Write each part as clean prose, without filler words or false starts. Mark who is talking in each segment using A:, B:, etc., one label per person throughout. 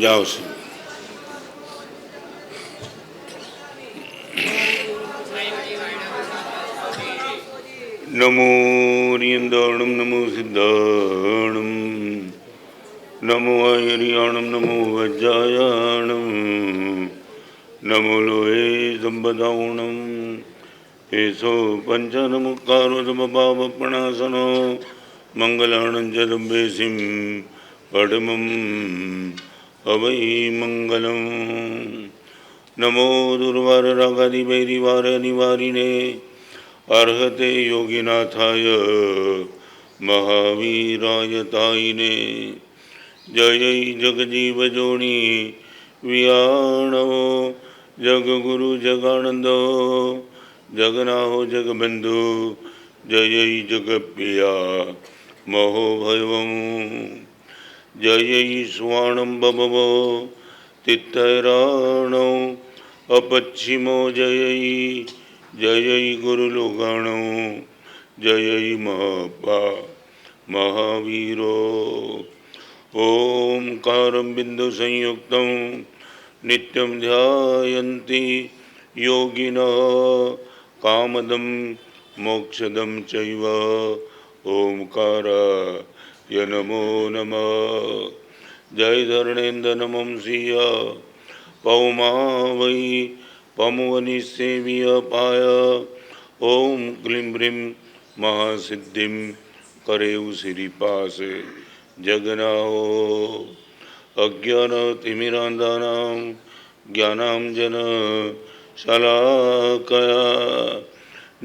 A: जाओ नमो रियंदाणम नमो सिद्धाणम नमो आयरियाणम नमो वज्रायाणम नमो लोहे संबदावणम एसो पंचनमुक्कारो समभावपणासनो मंगलानंजदम्बेसिं पडमं अवै मंगलम नमो दुर्वाररागादिवैरिवारनिवारिणे अर्हते योगिनाथाय महावीराय तायिने जय जगजीवजोनि वियाणो जगगुरु जगानंदो जगनाहो जगबंधु जय जगप्रिया महोभयवं जय स्वाणं बभवो तित्तैराणो अपच्छिमो जय जय गुरुलोगाणो जय महापा महावीरो ओंकारं बिंदु संयुक्तं नित्यं ध्यायन्ति योगिनः कामदं मोक्षदं चैव ओंकाराय नमो नमः जय धरणेन्द्र नमं सिंह पौमा वै पमुवनिसेव्य पाय ओम क्लीं ब्रीं महासिद्धिं करेउ श्रीपास जगनाहो अज्ञानतिमिरान्धानां ज्ञानाञ्जन शलाकया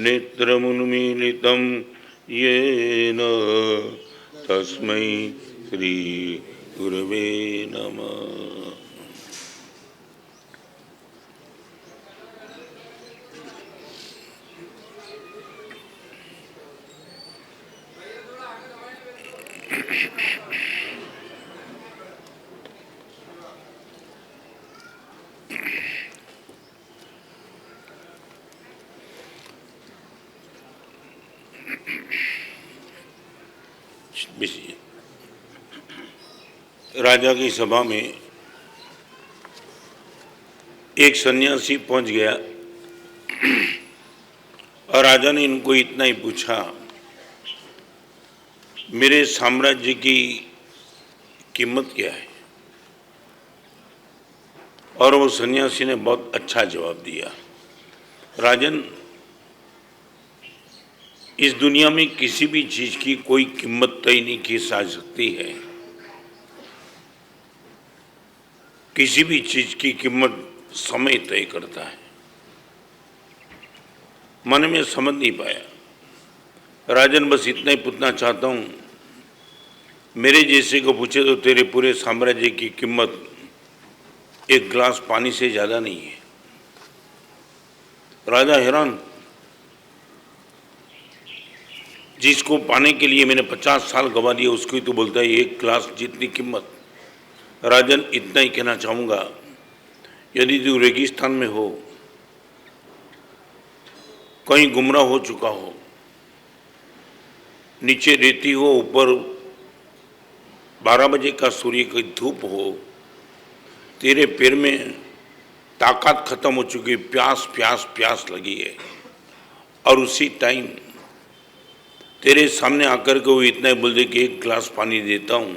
A: नेत्रमुन्मीलितं येन तस्मै श्री गुरवे नमः। राजा की सभा में एक सन्यासी पहुंच गया और राजा ने इनको इतना ही पूछा, मेरे साम्राज्य की कीमत क्या है? और वो सन्यासी ने बहुत अच्छा जवाब दिया, राजन, इस दुनिया में किसी भी चीज की कोई कीमत तय नहीं की जा सकती है। किसी भी चीज की कीमत समय तय करता है। मन में समझ नहीं पाया। राजन, बस इतना ही पूछना चाहता हूं, मेरे जैसे को पूछे तो तेरे पूरे साम्राज्य की कीमत एक गिलास पानी से ज्यादा नहीं है। राजा हैरान, जिसको पाने के लिए मैंने 50 साल गवा दिए उसको ही तो बोलता है एक गिलास जितनी कीमत। राजन, इतना ही कहना चाहूंगा, यदि तू रेगिस्तान में हो, कहीं गुमराह हो चुका हो, नीचे रेती हो, ऊपर 12 बजे का सूर्य की धूप हो, तेरे पैर में ताकत खत्म हो चुकी, प्यास प्यास प्यास लगी है, और उसी टाइम तेरे सामने आकर के वो इतना ही बोल दे कि एक गिलास पानी देता हूं,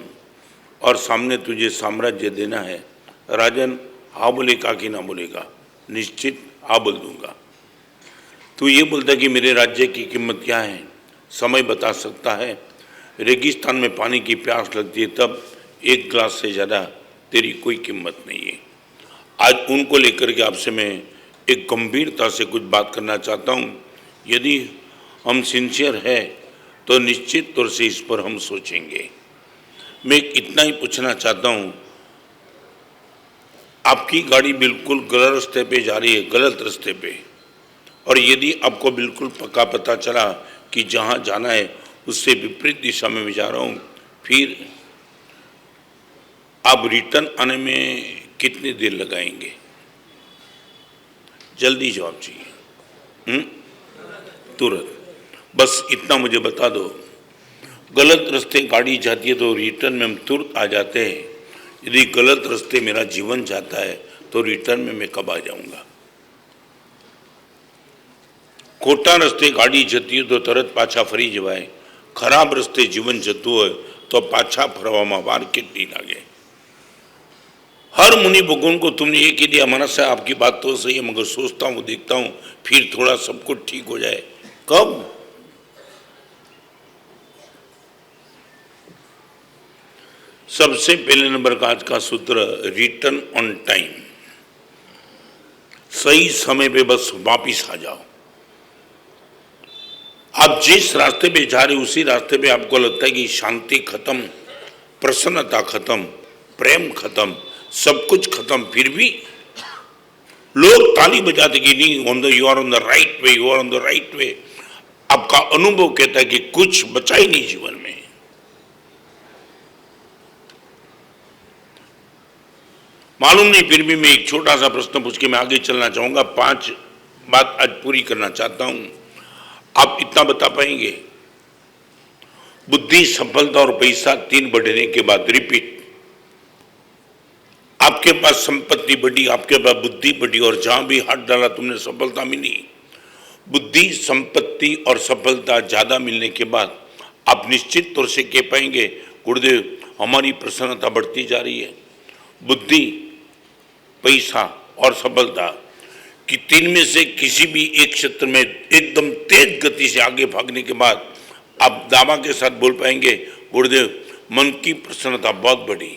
A: और सामने तुझे साम्राज्य देना है। राजन हाँ बोलेगा कि ना बोलेगा? निश्चित हाँ बोल दूंगा। तू ये बोलता कि मेरे राज्य की कीमत क्या है? समय बता सकता है। रेगिस्तान में पानी की प्यास लगती है तब एक गिलास से ज़्यादा तेरी कोई कीमत नहीं है। आज उनको लेकर के आपसे मैं एक गंभीरता से कुछ बात करना चाहता हूँ। यदि हम सिंसियर है तो निश्चित तौर से इस पर हम सोचेंगे। मैं इतना ही पूछना चाहता हूँ, आपकी गाड़ी बिल्कुल गलत रास्ते पे जा रही है, गलत रास्ते पे, और यदि आपको बिल्कुल पक्का पता चला कि जहाँ जाना है उससे विपरीत दिशा में मैं जा रहा हूँ, फिर आप रिटर्न आने में कितनी देर लगाएंगे? जल्दी जवाब चाहिए, तुरंत। बस इतना मुझे बता दो। गलत रास्ते गाड़ी जाती है तो रिटर्न में हम तुरंत आ जाते हैं। यदि गलत रास्ते मेरा जीवन जाता है तो रिटर्न में मैं कब आ जाऊंगा? खोटा रस्ते गाड़ी जती है तो तरत पाछा फरी जवाय। खराब रस्ते जीवन जतु है तो पाछा फरवामां वार केटली लागे। हर मुनि भगवान को तुमने ये कह दिया, हमारा से आपकी बात तो सही है, मगर सोचता हूँ देखता हूँ फिर थोड़ा सब कुछ ठीक हो जाए। कब? सबसे पहले नंबर का आज का सूत्र, रिटर्न ऑन टाइम। सही समय पे बस वापिस आ जाओ। आप जिस रास्ते पे जा रहे उसी रास्ते पे आपको लगता है कि शांति खत्म, प्रसन्नता खत्म, प्रेम खत्म, सब कुछ खत्म, फिर भी लोग ताली बजाते कि नहीं, you are on the right way, you are on the right way. आपका अनुभव कहता है कि कुछ बचा ही नहीं जीवन में। मालूम नहीं, फिर भी मैं एक छोटा सा प्रश्न पूछ के मैं आगे चलना चाहूंगा। 5 बात आज पूरी करना चाहता हूं। आप इतना बता पाएंगे? बुद्धि, सफलता और पैसा 3 बढ़ने के बाद, रिपीट, आपके पास संपत्ति बढ़ी, आपके पास बुद्धि बढ़ी, और जहां भी हाथ डाला तुमने सफलता मिली। बुद्धि, संपत्ति और सफलता ज्यादा मिलने के बाद आप निश्चित तौर से कह पाएंगे, गुरुदेव हमारी प्रसन्नता बढ़ती जा रही है। बुद्धि, पैसा और सफलता कि 3 में से किसी भी एक क्षेत्र में एकदम तेज गति से आगे भागने के बाद आप दावा के साथ बोल पाएंगे, गुरुदेव मन की प्रसन्नता बहुत बढ़ी।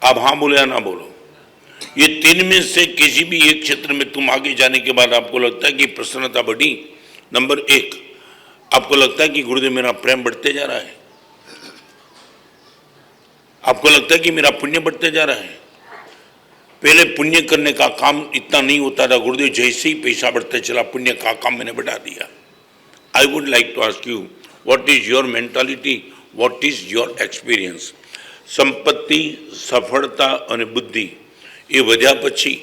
A: आप हाँ बोले या ना बोलो? ये 3 में से किसी भी एक क्षेत्र में तुम आगे जाने के बाद आपको लगता है कि प्रसन्नता बढ़ी। नंबर 1, आपको लगता है कि गुरुदेव मेरा प्रेम बढ़ते जा रहा है। आपको लगता है कि मेरा पुण्य बढ़ते जा रहा है। पहले पुण्य करने का काम इतना नहीं होता था, गुरुदेव जैसे ही पैसा बढ़ते चला पुण्य का काम मैंने बढ़ा दिया। I would like to ask you, what is your mentality, what is your experience? संपत्ति, सफलता और बुद्धि ये वजह पछी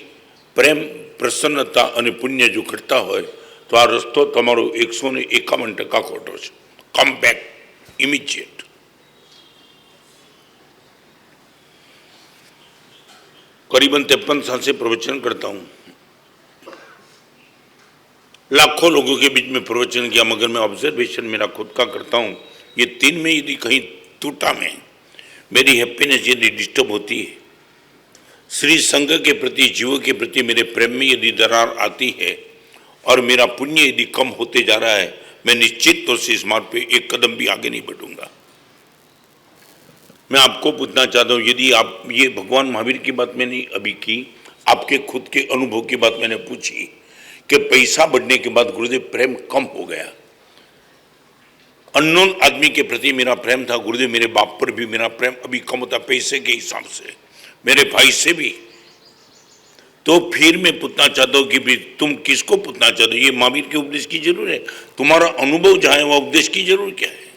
A: प्रेम, प्रसन्नता और पुण्य जो घटता हो तो आ रस्तो तमारो 151% खोटो छे। Come back immediate. करीबन 53 साल से प्रवचन करता हूं, लाखों लोगों के बीच में प्रवचन किया, मगर मैं ऑब्जर्वेशन मेरा खुद का करता हूं, ये 3 में यदि कहीं टूटा में मेरी हैप्पीनेस यदि डिस्टर्ब होती है, श्री संघ के प्रति, जीवों के प्रति मेरे प्रेम में यदि दरार आती है और मेरा पुण्य यदि कम होते जा रहा है, मैं निश्चित तौर से इस मार्ग पे एक कदम भी आगे नहीं बढ़ूंगा। मैं आपको पूछना चाहता हूं, यदि आप ये भगवान महावीर की बात मैंने अभी की, आपके खुद के अनुभव की बात मैंने पूछी कि पैसा बढ़ने के बाद गुरुदेव प्रेम कम हो गया। अननोन आदमी के प्रति मेरा प्रेम था, गुरुदेव मेरे बाप पर भी मेरा प्रेम अभी कम होता पैसे के हिसाब से, मेरे भाई से भी। तो फिर मैं पूछना चाहता हूं कि भी तुम किसको पूछना चाहते हो? ये महावीर के उपदेश की जरूर है? तुम्हारा अनुभव जहां है वह उपदेश की जरूर क्या है?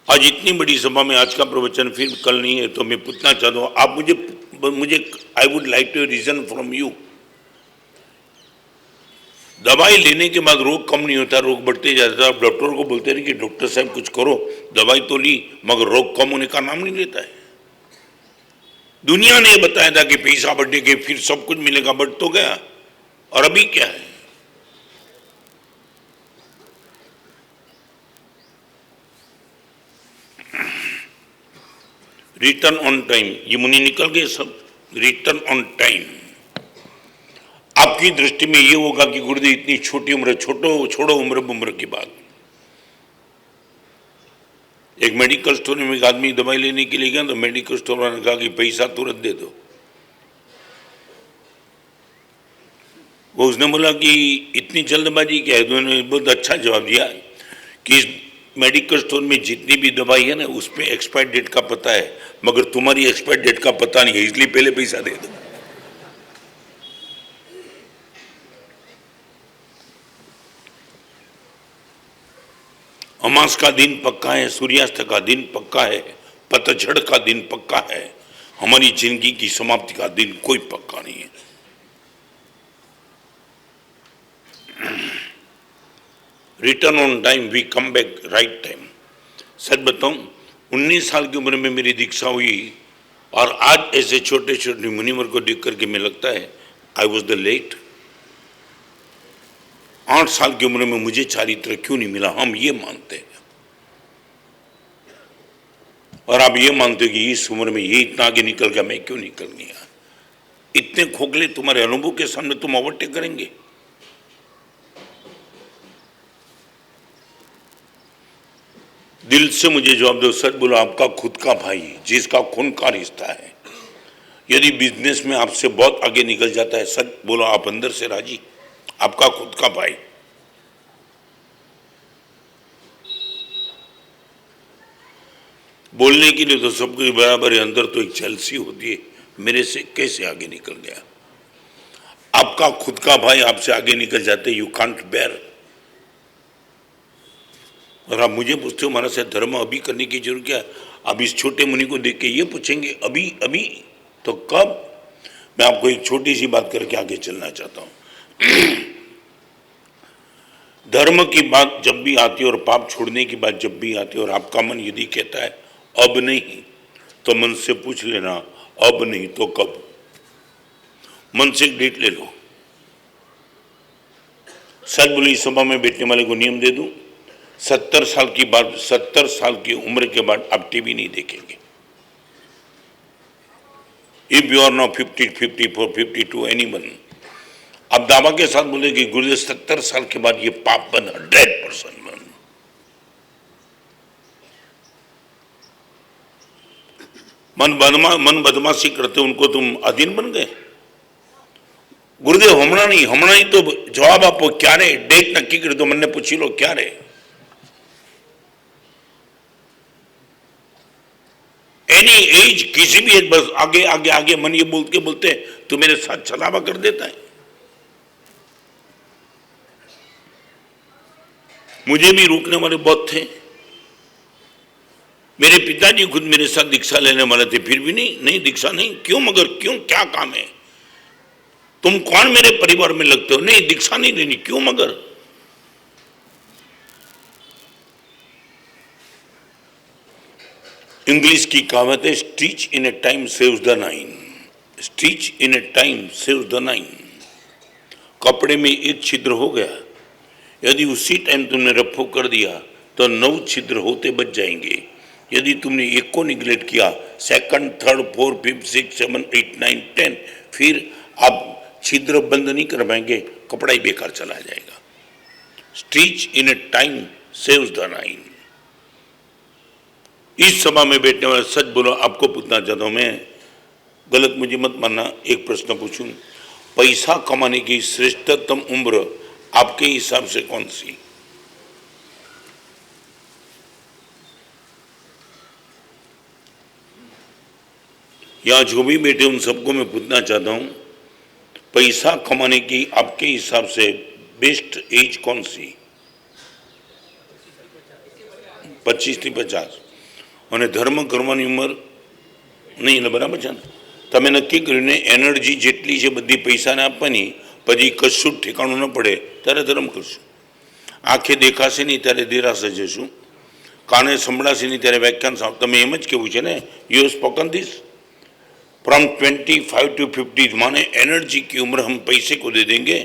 A: आज इतनी बड़ी सभा में आज का प्रवचन फिर कल नहीं है, तो मैं पूछना चाहता हूं, आप मुझे I would like to reason from you. दवाई लेने के बाद रोग कम नहीं होता, रोग बढ़ते जाता है। आप डॉक्टर को बोलते रहे कि डॉक्टर साहब कुछ करो, दवाई तो ली मगर रोग कम होने का नाम नहीं लेता है। दुनिया ने बताया था कि पैसा बढ़ने के फिर सब कुछ मिलेगा, बढ़ तो गया। और अभी क्या है? रिटर्न ऑन टाइम, ये मुनि निकल गए सब। रिटर्न ऑन टाइम आपकी दृष्टि में ये होगा कि गुरुदेव इतनी छोटी उम्र, छोड़ो उम्र की बात। एक मेडिकल स्टोर में एक आदमी दवाई लेने के लिए गया तो मेडिकल स्टोर वाले ने कहा कि पैसा तुरंत दे दो। वो उसने बोला कि इतनी जल्दबाजी क्या है? तो उन्होंने बहुत अच्छा जवाब दिया कि इस मेडिकल स्टोर में जितनी भी दवाई है ना उस पर एक्सपायर डेट का पता है, मगर तुम्हारी एक्सपायर डेट का पता नहीं है, इसलिए पहले पैसा दे दो। अमास का दिन पक्का है, सूर्यास्त का दिन पक्का है, पतझड़ का दिन पक्का है, हमारी जिंदगी की समाप्ति का दिन कोई पक्का नहीं है। Return on time, we come back right time. सच बताऊं, 19 साल की उम्र में मेरी दीक्षा हुई और आज ऐसे छोटे छोटे मुनिवर को देख करके मैं लगता है आई वॉज द लेट। 8 साल की उम्र में मुझे चारित्र क्यों नहीं मिला, हम ये मानते हैं। और आप ये मानते हो कि इस उम्र में ये इतना आगे निकल गया, मैं क्यों निकल गया? इतने खोखले तुम्हारे अनुभव के सामने तुम ओवरटेक करेंगे? दिल से मुझे जवाब दो, सच बोलो, आपका खुद का भाई जिसका खून का रिश्ता है, यदि बिजनेस में आपसे बहुत आगे निकल जाता है, सच बोलो आप अंदर से राजी? आपका खुद का भाई। बोलने के लिए तो सब कुछ बराबर है, अंदर तो एक जलसी होती है, मेरे से कैसे आगे निकल गया? आपका खुद का भाई आपसे आगे निकल जाते, यू कांट बेयर। और आप मुझे पूछते हो हमारा से धर्म अभी करने की जरूरत क्या है? अब इस छोटे मुनि को देख के ये पूछेंगे अभी अभी, तो कब? मैं आपको एक छोटी सी बात करके आगे चलना चाहता हूं। धर्म की बात जब भी आती है और पाप छोड़ने की बात जब भी आती है और आपका मन यदि कहता है अब नहीं, तो मन से पूछ लेना अब नहीं तो कब। मन से एक डेट ले लो। सच बोली, इस सभा में बैठने वाले को नियम दे दूं, 70 साल की बात, 70 साल की उम्र के बाद आप टीवी नहीं देखेंगे। If you are not 50, 54, 52 anyone, आप दावा के साथ बोले कि गुरुदेव 70 साल के बाद ये पाप बंद, 100% बंद। मन बदमाशी करते उनको तुम अधीन बन गए। गुरुदेव हमणा नहीं तो जवाब आपो, क्या रे? डेट नक्की कर दो, मन ने पूछी लो क्या रे? एनी एज, किसी भी एज, बस आगे आगे आगे मन ये बोलते तो मेरे साथ छलावा कर देता है। मुझे भी रोकने वाले बहुत थे। मेरे पिताजी खुद मेरे साथ दीक्षा लेने वाले थे, फिर भी नहीं दीक्षा नहीं। क्यों? मगर क्यों? क्या काम है? तुम कौन मेरे परिवार में लगते हो? नहीं दीक्षा नहीं लेनी। क्यों मगर? इंग्लिश की कहावत है, stitch in A time saves the nine. Stitch in A time saves the nine. कपड़े में एक छिद्र हो गया, यदि उसी टाइम तुमने रफू कर दिया तो 9 छिद्र होते बच जाएंगे। यदि तुमने एक को निगलेक्ट किया, सेकंड, थर्ड, फोर्थ, फिफ्थ, 6, 7, 8, 9, 10, फिर आप छिद्र बंद नहीं कर पाएंगे, कपड़ा ही बेकार चला जाएगा। Stitch in A time saves the nine. इस सभा में बैठने वाले सच बोलो, आपको पूछना चाहता हूं मैं, गलत मुझे मत मानना, एक प्रश्न पूछूं, पैसा कमाने की श्रेष्ठतम उम्र आपके हिसाब से कौन सी? यहां जो भी बैठे उन सबको मैं पूछना चाहता हूं, पैसा कमाने की आपके हिसाब से बेस्ट एज कौन सी? 25 થી 50। અને ધર્મ કરવાની ઉંમર નહીં, એટલે બરાબર છે ને? તમે નક્કી કર્યું ને, એનર્જી જેટલી છે બધી પૈસાને આપવાની, પછી કશું જ ઠેકાણું ન પડે ત્યારે ધર્મ કરશું। આંખે દેખાશે નહીં ત્યારે દેરાશે જશું, કાને સંભળાશે નહીં ત્યારે વ્યાખ્યાન સાંભળ। તમે એમ જ કેવું છે ને, you have spoken this. From 25 to 50 माने एनर्जी की उम्र हम पैसे को दे देंगे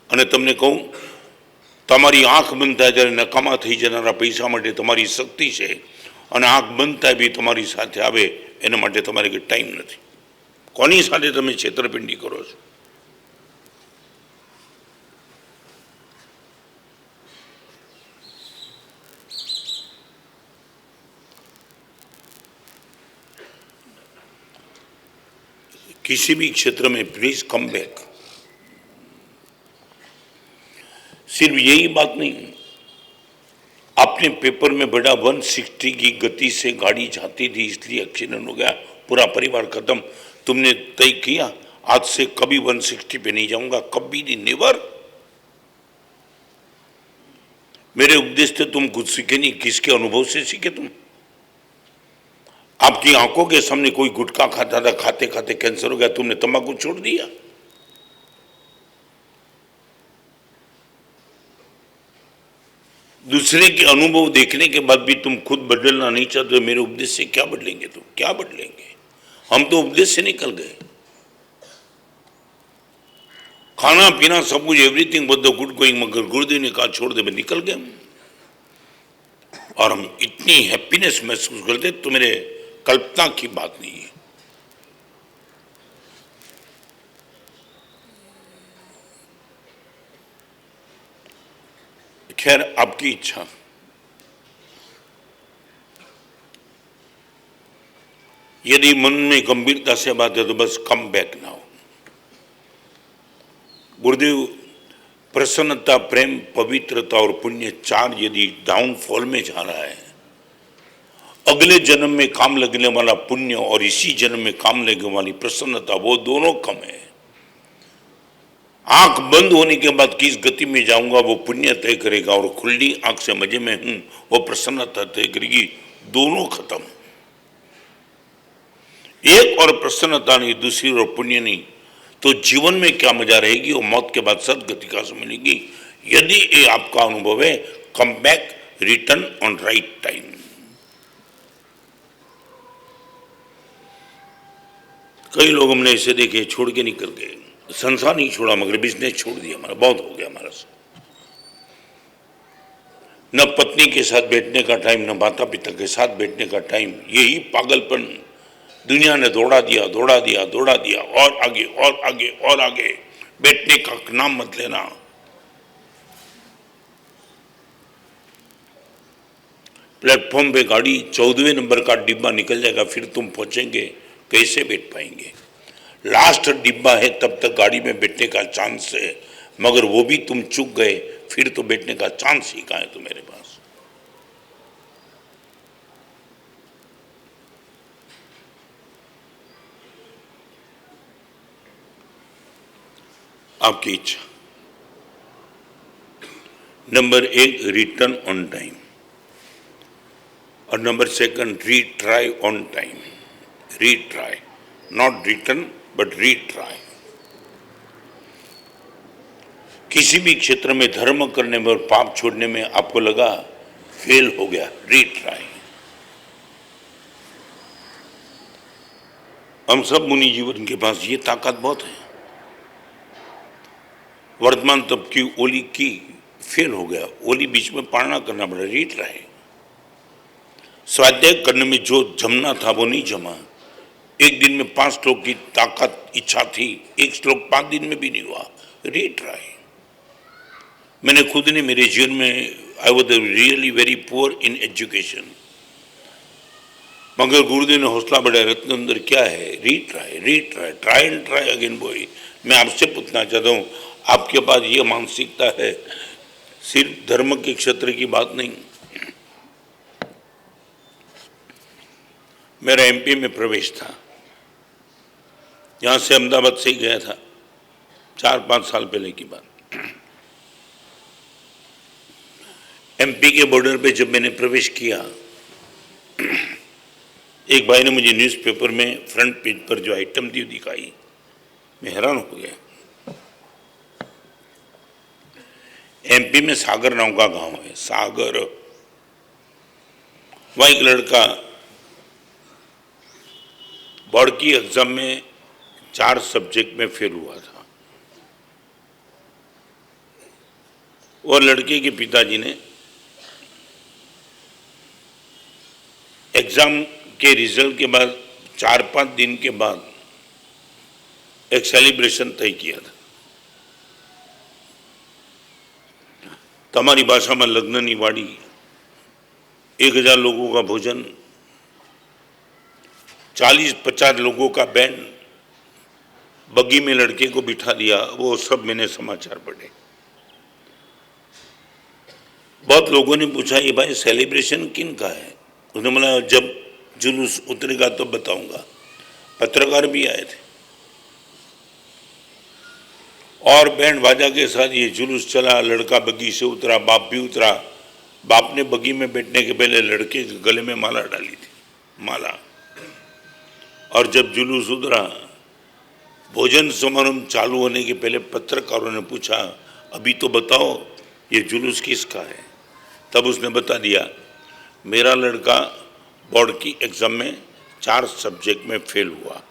A: અને તમને કહું તમારી આંખ બંધ થાય ત્યારે નકામા થઈ જનારા પૈસા માટે તમારી શક્તિ છે અને આંખ બંધ થાય બી તમારી સાથે આવે એના માટે તમારે કે ટાઈમ નથી. કોની સાથે તમે છેતરપિંડી કરો છો? किसी भी क्षेत्र में प्लीज कम बैक. सिर्फ यही बात नहीं, आपने पेपर में बड़ा 160 की गति से गाड़ी जाती थी इसलिए एक्सीडेंट हो गया, पूरा परिवार खत्म. तुमने तय किया आज से कभी 160 पे नहीं जाऊंगा, कभी नहीं, नेवर. मेरे उपदेश से तुम कुछ सीखे नहीं, किसके अनुभव से सीखे तुम? आपकी आंखों के सामने कोई गुटखा खाता था, खाते खाते कैंसर हो गया, तुमने तंबाकू छोड़ दिया. दूसरे के अनुभव देखने के बाद भी तुम खुद बदलना नहीं चाहते, मेरे उपदेश से क्या बदलेंगे तुम? क्या बदलेंगे? हम तो उपदेश से निकल गए. खाना पीना सब कुछ everything but the good going, मगर गुरुदेव ने कहा छोड़ दे, मैं निकल गया. और हम इतनी हैप्पीनेस महसूस करते तो मेरे कल्पना की बात नहीं है. खैर आपकी इच्छा. यदि मन में गंभीरता से बात है तो बस कम बैक ना हो. गुरुदेव प्रसन्नता, प्रेम, पवित्रता और पुण्य चार यदि डाउनफॉल में जा रहा है, अगले जन्म में काम लगने वाला पुण्य और इसी जन्म में काम लगने वाली प्रसन्नता, वो दोनों कम है. आंख बंद होने के बाद किस गति में जाऊंगा वो पुण्य तय करेगा, और खुली आंख से मजे में हूं वो प्रसन्नता तय करेगी. दोनों खत्म. एक और प्रसन्नता नहीं, दूसरी और पुण्य नहीं, तो जीवन में क्या मजा रहेगी? वो मौत के बाद सदगति का से मिलेगी. यदि ये आपका अनुभव है, come back, return on right time. कई लोग हमने ऐसे देखे छोड़ के निकल गए. संसार नहीं छोड़ा मगर बिजनेस छोड़ दिया, हमारा बहुत हो गया हमारा से. न पत्नी के साथ बैठने का टाइम, न माता पिता के साथ बैठने का टाइम. यही पागलपन दुनिया ने दौड़ा दिया, दौड़ा दिया, दौड़ा दिया, और आगे और आगे और आगे. बैठने का नाम मत लेना. प्लेटफॉर्म पे गाड़ी 14वें नंबर का डिब्बा निकल जाएगा, फिर तुम पहुंचेंगे, कैसे बैठ पाएंगे? लास्ट डिब्बा है तब तक गाड़ी में बैठने का चांस है, मगर वो भी तुम चूक गए, फिर तो बैठने का चांस ही कहां है तुम्हारे पास? आपकी इच्छा. नंबर 1 रिटर्न ऑन टाइम, और number 2 retry on time. Retry, not return but retry. किसी भी क्षेत्र में धर्म करने में और पाप छोड़ने में आपको लगा फेल हो गया, रीट्राई. हम सब मुनि जीवन के पास ये ताकत बहुत है. वर्तमान तब की ओली की फेल हो गया, ओली बीच में पालना करना पड़ा, रीट्राई. स्वाध्याय करने में जो जमना था वो नहीं जमा. एक दिन में 5 श्लोक की ताकत इच्छा थी, एक श्लोक 5 दिन में भी नहीं हुआ, रीट्राई. मैंने खुद ने मेरे जीवन में, I was really very poor in education, मगर गुरुदेव ने हौसला बढ़ाया. रत्न अंदर क्या है? Retry, retry, try and try again. Boy, मैं आपसे पूछना चाहता हूँ, आपके पास ये मानसिकता है? सिर्फ धर्म के क्षेत्र की बात नहीं. मेरा एमपी में प्रवेश था, यहां से अहमदाबाद से ही गया था, 4-5 साल पहले की बात. एमपी के बॉर्डर पे जब मैंने प्रवेश किया, एक भाई ने मुझे न्यूज़पेपर में फ्रंट पेज पर जो आइटम थी दिखाई, मैं हैरान हो गया. एमपी में सागर नाम का गांव है, सागर. वहाँ एक लड़का बोर्ड की एग्जाम में 4 सब्जेक्ट में फेल हुआ था और लड़के के पिताजी ने एग्जाम के रिजल्ट के बाद 4-5 दिन के बाद एक सेलिब्रेशन तय किया था। તમારી ભાષામાં લગ્નની વાડી, 1000 लोगों का भोजन, 40-50 लोगों का बैंड, बग्गी में लड़के को बिठा दिया, वो सब मैंने समाचार पढ़े। बहुत लोगों ने पूछा ये भाई सेलिब्रेशन किन का है? उसने बोला जब जुलूस उतरेगा तो बताऊंगा। पत्रकार भी आए थे और बैंड बाजा के साथ ये जुलूस चला। लड़का बग्गी से उतरा, बाप भी उतरा। बाप ने बग्गी में बैठने के पहले लड़के के गले में माला डाली थी, माला। और जब जुलूस उतरा, भोजन समारोह चालू होने के पहले पत्रकारों ने पूछा अभी तो बताओ ये जुलूस किसका है? तब उसने बता दिया मेरा लड़का बोर्ड की एग्जाम में 4 सब्जेक्ट में फेल हुआ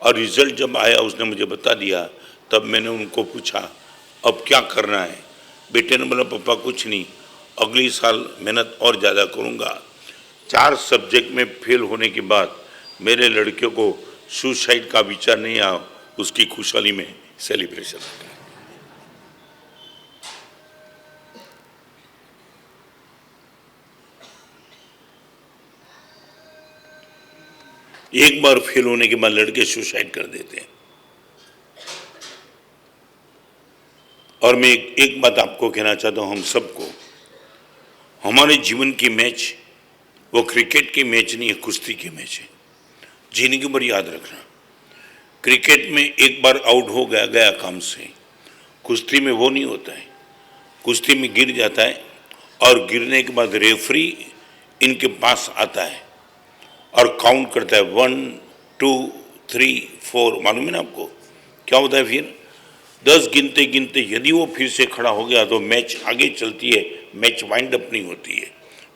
A: और रिजल्ट जब आया उसने मुझे बता दिया। तब मैंने उनको पूछा अब क्या करना है? बेटे ने बोला पापा कुछ नहीं, अगली साल मेहनत और ज़्यादा करूँगा। 4 सब्जेक्ट में फेल होने के बाद मेरे लड़के को सुसाइड का विचार नहीं आया, उसकी खुशहाली में सेलिब्रेशन। एक बार फेल होने के बाद लड़के सुसाइड कर देते हैं। और मैं एक बात आपको कहना चाहता हूं, हम सबको, हमारे जीवन की मैच वो क्रिकेट की मैच नहीं है, कुश्ती की मैच है। जिंदगी भर याद रखना, क्रिकेट में एक बार आउट हो गया गया काम से। कुश्ती में वो नहीं होता है। कुश्ती में गिर जाता है और गिरने के बाद रेफरी इनके पास आता है और काउंट करता है 1 2 3 4। मालूम है ना आपको क्या होता है? फिर 10 गिनते गिनते यदि वो फिर से खड़ा हो गया तो मैच आगे चलती है, मैच वाइंड अप नहीं होती है।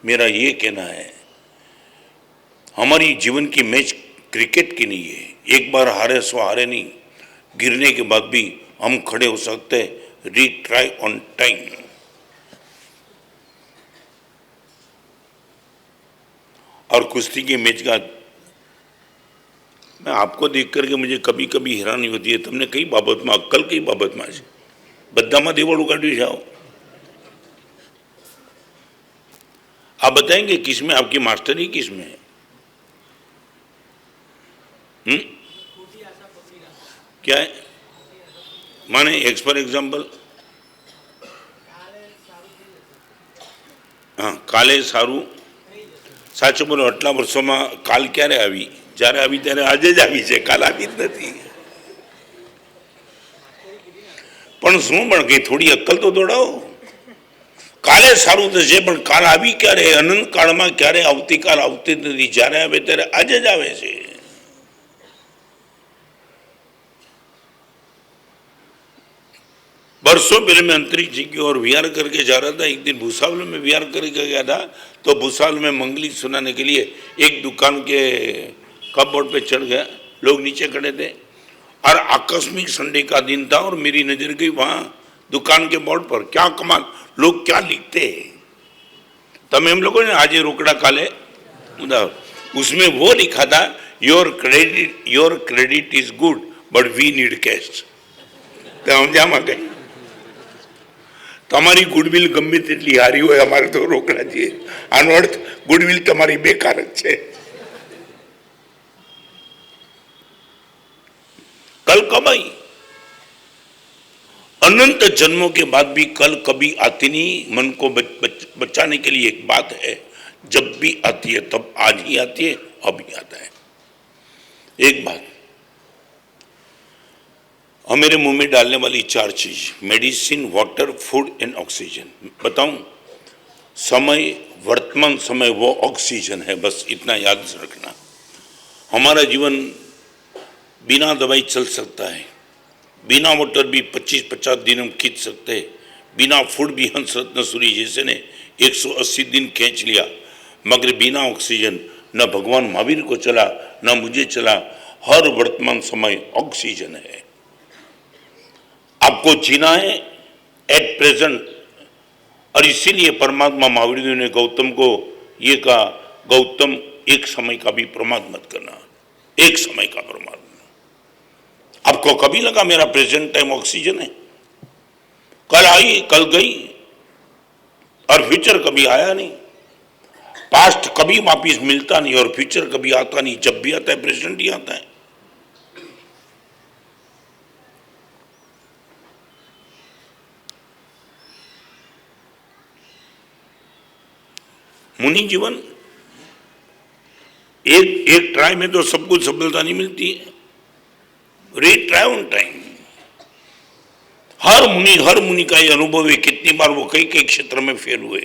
A: मेरा ये कहना है हमारी जीवन की मैच क्रिकेट की नहीं है। एक बार हारे सो हारे नहीं, गिरने के बाद भी हम खड़े हो सकते हैं। Retry on time. और कुश्ती के मैच का मैं आपको देख करके मुझे कभी कभी हैरानी होती है। तुमने कई बाबत में अक्कल कई बाबत में बदामा देवड़ू काढ़ी जाओ। आप बताएंगे किस में आपकी मास्टरी किस में है? क्या है माने एक्स फॉर एग्जाम्पल? हाँ, काले सारू साचो बोलो आटला वर्षों में काल क्यारे आवी? જ્યારે આવી ત્યારે આજે જ આવી છે, કાલ આવી જ નથી। પણ શું પણ કે થોડી અક્કલ તો દોડાવો। કાલે સારું થશે પણ કાલ આવી ક્યારે? અનંત કાળમાં ક્યારે આવતીકાલ આવતી જ નથી। જ્યારે આવે ત્યારે આજે જ આવે છે। वर्षों पहले मैं अंतरिक्ष की ओर विहार करके जा रहा था। एक दिन भूसावल में विहार करके गया था तो भूसावल में मंगली सुनाने के लिए एक दुकान के कपबोर्ड पे चढ़ गया। लोग नीचे खड़े थे और आकस्मिक संडे का दिन था और मेरी नजर गई वहां दुकान के बोर्ड पर। क्या कमाल, लोग क्या लिखते हैं। तब हम लोगों ने आज रोकड़ा काले उसमें वो लिखा था your credit is good but we need cash. तो हम जामा गए તમારી ગુડવિલ ગમે તેટલી હારી હોય અમારે તો રોકડા જોઈએ। આનો અર્થ ગુડવિલ તમારી બેકાર જ છે। कल कब आई? अनंत जन्मों के बाद भी कल कभी आती नहीं। मन को बचाने के लिए एक बात है, जब भी आती है तब आज ही आती है, अभी आता है। एक बात और मेरे मुंह में डालने वाली 4 चीज, medicine, water, food and oxygen. बताऊं, समय, वर्तमान समय वो ऑक्सीजन है, बस इतना याद रखना। हमारा जीवन बिना दवाई चल सकता है, बिना वाटर भी 25-50 दिन हम खींच सकते हैं, बिना फूड भी हंस रत्न सूरी जैसे ने 180 दिन खींच लिया, मगर बिना ऑक्सीजन न भगवान महावीर को चला न मुझे चला। हर वर्तमान समय ऑक्सीजन है। आपको जीना है एट प्रेजेंट, और इसीलिए परमात्मा महावीर ने गौतम को ये कहा, गौतम एक समय का भी प्रमाद मत करना, एक समय का प्रमाद। आपको कभी लगा मेरा प्रेजेंट टाइम ऑक्सीजन है? कल आई कल गई, और फ्यूचर कभी आया नहीं। पास्ट कभी वापिस मिलता नहीं और फ्यूचर कभी आता नहीं, जब भी आता है प्रेजेंट ही आता है। मुनि जीवन एक ट्राई में तो सब कुछ सफलता नहीं मिलती है, रीट्राई ऑन टाइम। हर मुनि का ये अनुभव है, कितनी बार वो कई कई क्षेत्र में फेल हुए।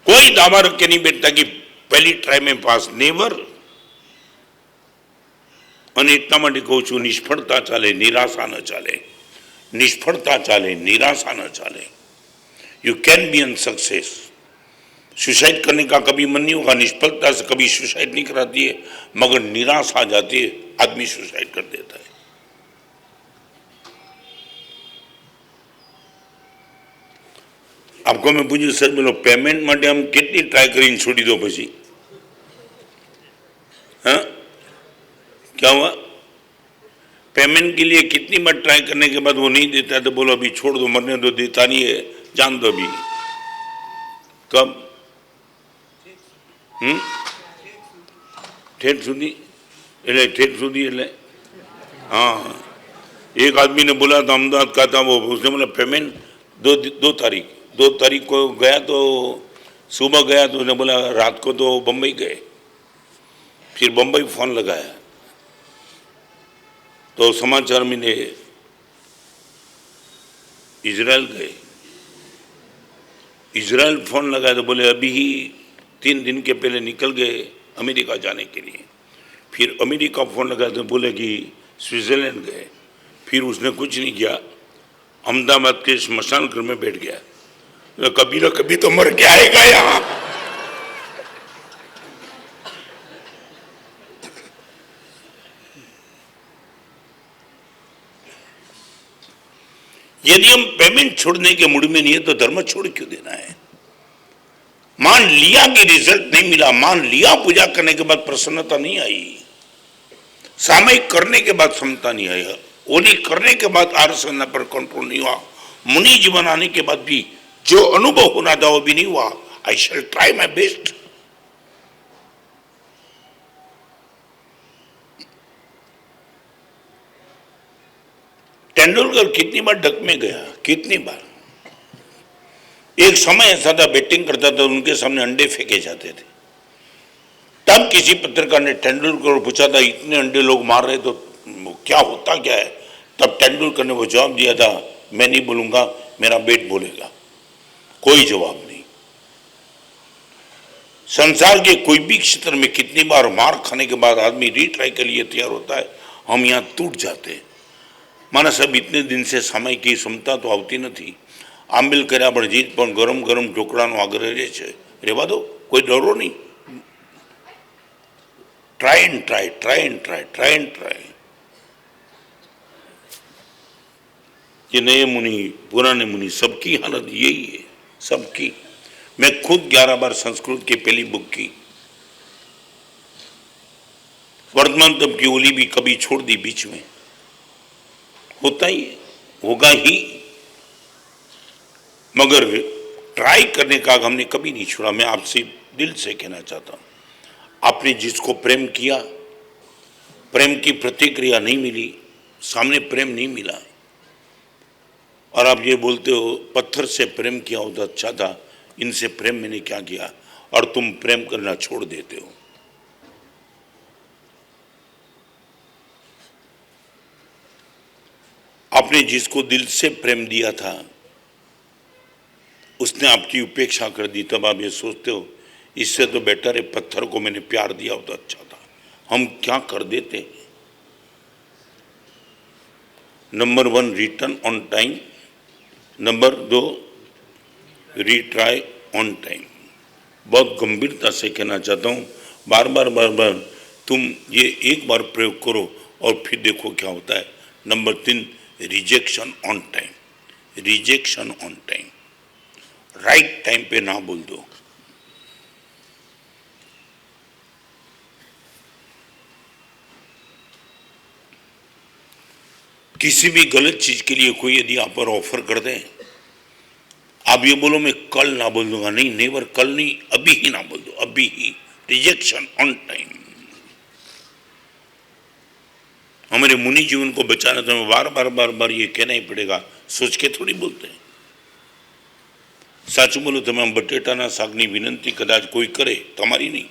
A: कोई दावा रख के नहीं बैठता कि पहली ट्राई में पास, नेवर। અને એટલા માટે કહું છું, નિષ્ફળતા ચાલે નિરાશા ન ચાલે, નિષ્ફળતા ચાલે निराशा न चाले। You can be un success. Suicide करने का कभी मन नहीं होगा, निष्फलता से कभी सुसाइड नहीं कराती है, मगर निराशा आ जाती है, आदमी सुसाइड कर देता है। आपको मैं पूछू सर, बोलो पेमेंट માટે हम कितनी ट्राई કરીને छोड़ी दो પછી? हाँ, क्या हुआ? पेमेंट के लिए कितनी बार ट्राई करने के बाद वो नहीं देता है तो बोलो अभी छोड़ दो, मरने दो, देता नहीं है, जान दो अभी। कब? ठेठ सुधी એટલે ठेठ सुधी એટલે हाँ, एक आदमी ने बोला था अहमदाबाद का था, वो उसने बोला पेमेंट दो तारीख को गया, तो सुबह गया तो उसने बोला रात को तो बम्बई गए। फिर बम्बई फोन लगाया तो समाचार मिले इजराइल गए। इजराइल फोन लगाया तो बोले अभी ही 3 दिन के पहले निकल गए अमेरिका जाने के लिए। फिर अमेरिका फोन लगाया तो बोले कि स्विट्जरलैंड गए। फिर उसने कुछ नहीं किया, अहमदाबाद के स्मशान घर में बैठ गया, तो कभी ना कभी तो मर के आएगा यहाँ। यदि हम पेमेंट छोड़ने के मूड में नहीं है तो धर्म छोड़ क्यों देना है? मान लिया कि रिजल्ट नहीं मिला, मान लिया पूजा करने के बाद प्रसन्नता नहीं आई, सामयिक करने के बाद क्षमता नहीं आई, ओली करने के बाद आरसना पर कंट्रोल नहीं हुआ, मुनि जीवन आने के बाद भी जो अनुभव होना था वो भी नहीं हुआ। आई शैल ट्राई माई बेस्ट। तेंदुलकर कितनी बार डक में गया, कितनी बार। एक समय ऐसा था बैटिंग करता था, उनके सामने अंडे फेंके जाते थे। तब किसी पत्रकार ने तेंदुलकर को पूछा था इतने अंडे लोग मार रहे तो क्या होता क्या है? तब तेंदुलकर ने वो जवाब दिया था, मैं नहीं बोलूंगा, मेरा बेट बोलेगा। कोई जवाब नहीं। संसार के कोई भी क्षेत्र में कितनी बार मार खाने के बाद आदमी रीट्राई के लिए तैयार होता है, हम यहाँ टूट जाते हैं। माना साहब इतने दिन से समय की क्षमता तो આવતી નથી, આંબિલ કર્યા પણ જીત પણ ગરમ ગરમ ઢોકળાનો આગ્રહ રહે છે, રહેવા દો, કોઈ ડરો નહીં। Try and try, try and try, try and try. ये नए मुनि पुराने मुनि सबकी हालत यही है, सबकी। मैं खुद 11 बार संस्कृत की पहली बुक की, वर्तमान तब की ओली भी कभी छोड़ दी बीच में, होता ही है, होगा ही, मगर ट्राई करने का हमने कभी नहीं छोड़ा। मैं आपसे दिल से कहना चाहता हूं, आपने जिसको प्रेम किया, प्रेम की प्रतिक्रिया नहीं मिली, सामने प्रेम नहीं मिला, और आप ये बोलते हो पत्थर से प्रेम किया होता अच्छा था, इनसे प्रेम मैंने क्या किया, और तुम प्रेम करना छोड़ देते हो। आपने जिसको दिल से प्रेम दिया था उसने आपकी उपेक्षा कर दी, तब आप ये सोचते हो इससे तो बेटर है पत्थर को मैंने प्यार दिया होता अच्छा था। हम क्या कर देते। Number 1 return on time, number 2 retry on time. बहुत गंभीरता से कहना चाहता हूँ, बार बार तुम ये एक बार प्रयोग करो और फिर देखो क्या होता है। Number 3, rejection on time. Rejection on time, right time पे ना बोल दो। किसी भी गलत चीज के लिए कोई यदि आप पर ऑफर कर दें, आप ये बोलो मैं कल ना बोल दूंगा, नहीं, नेवर, कल नहीं, अभी ही ना बोल दो, अभी ही। Rejection on time. हमारे मुनि जीवन को बचाना तो हमें बार बार ये कहना ही पड़ेगा, सोच के थोड़ी बोलते हैं। साचू बोलो તમે બટેટાના શાકની વિનંતી કદાચ કોઈ કરે, તમારી નહીં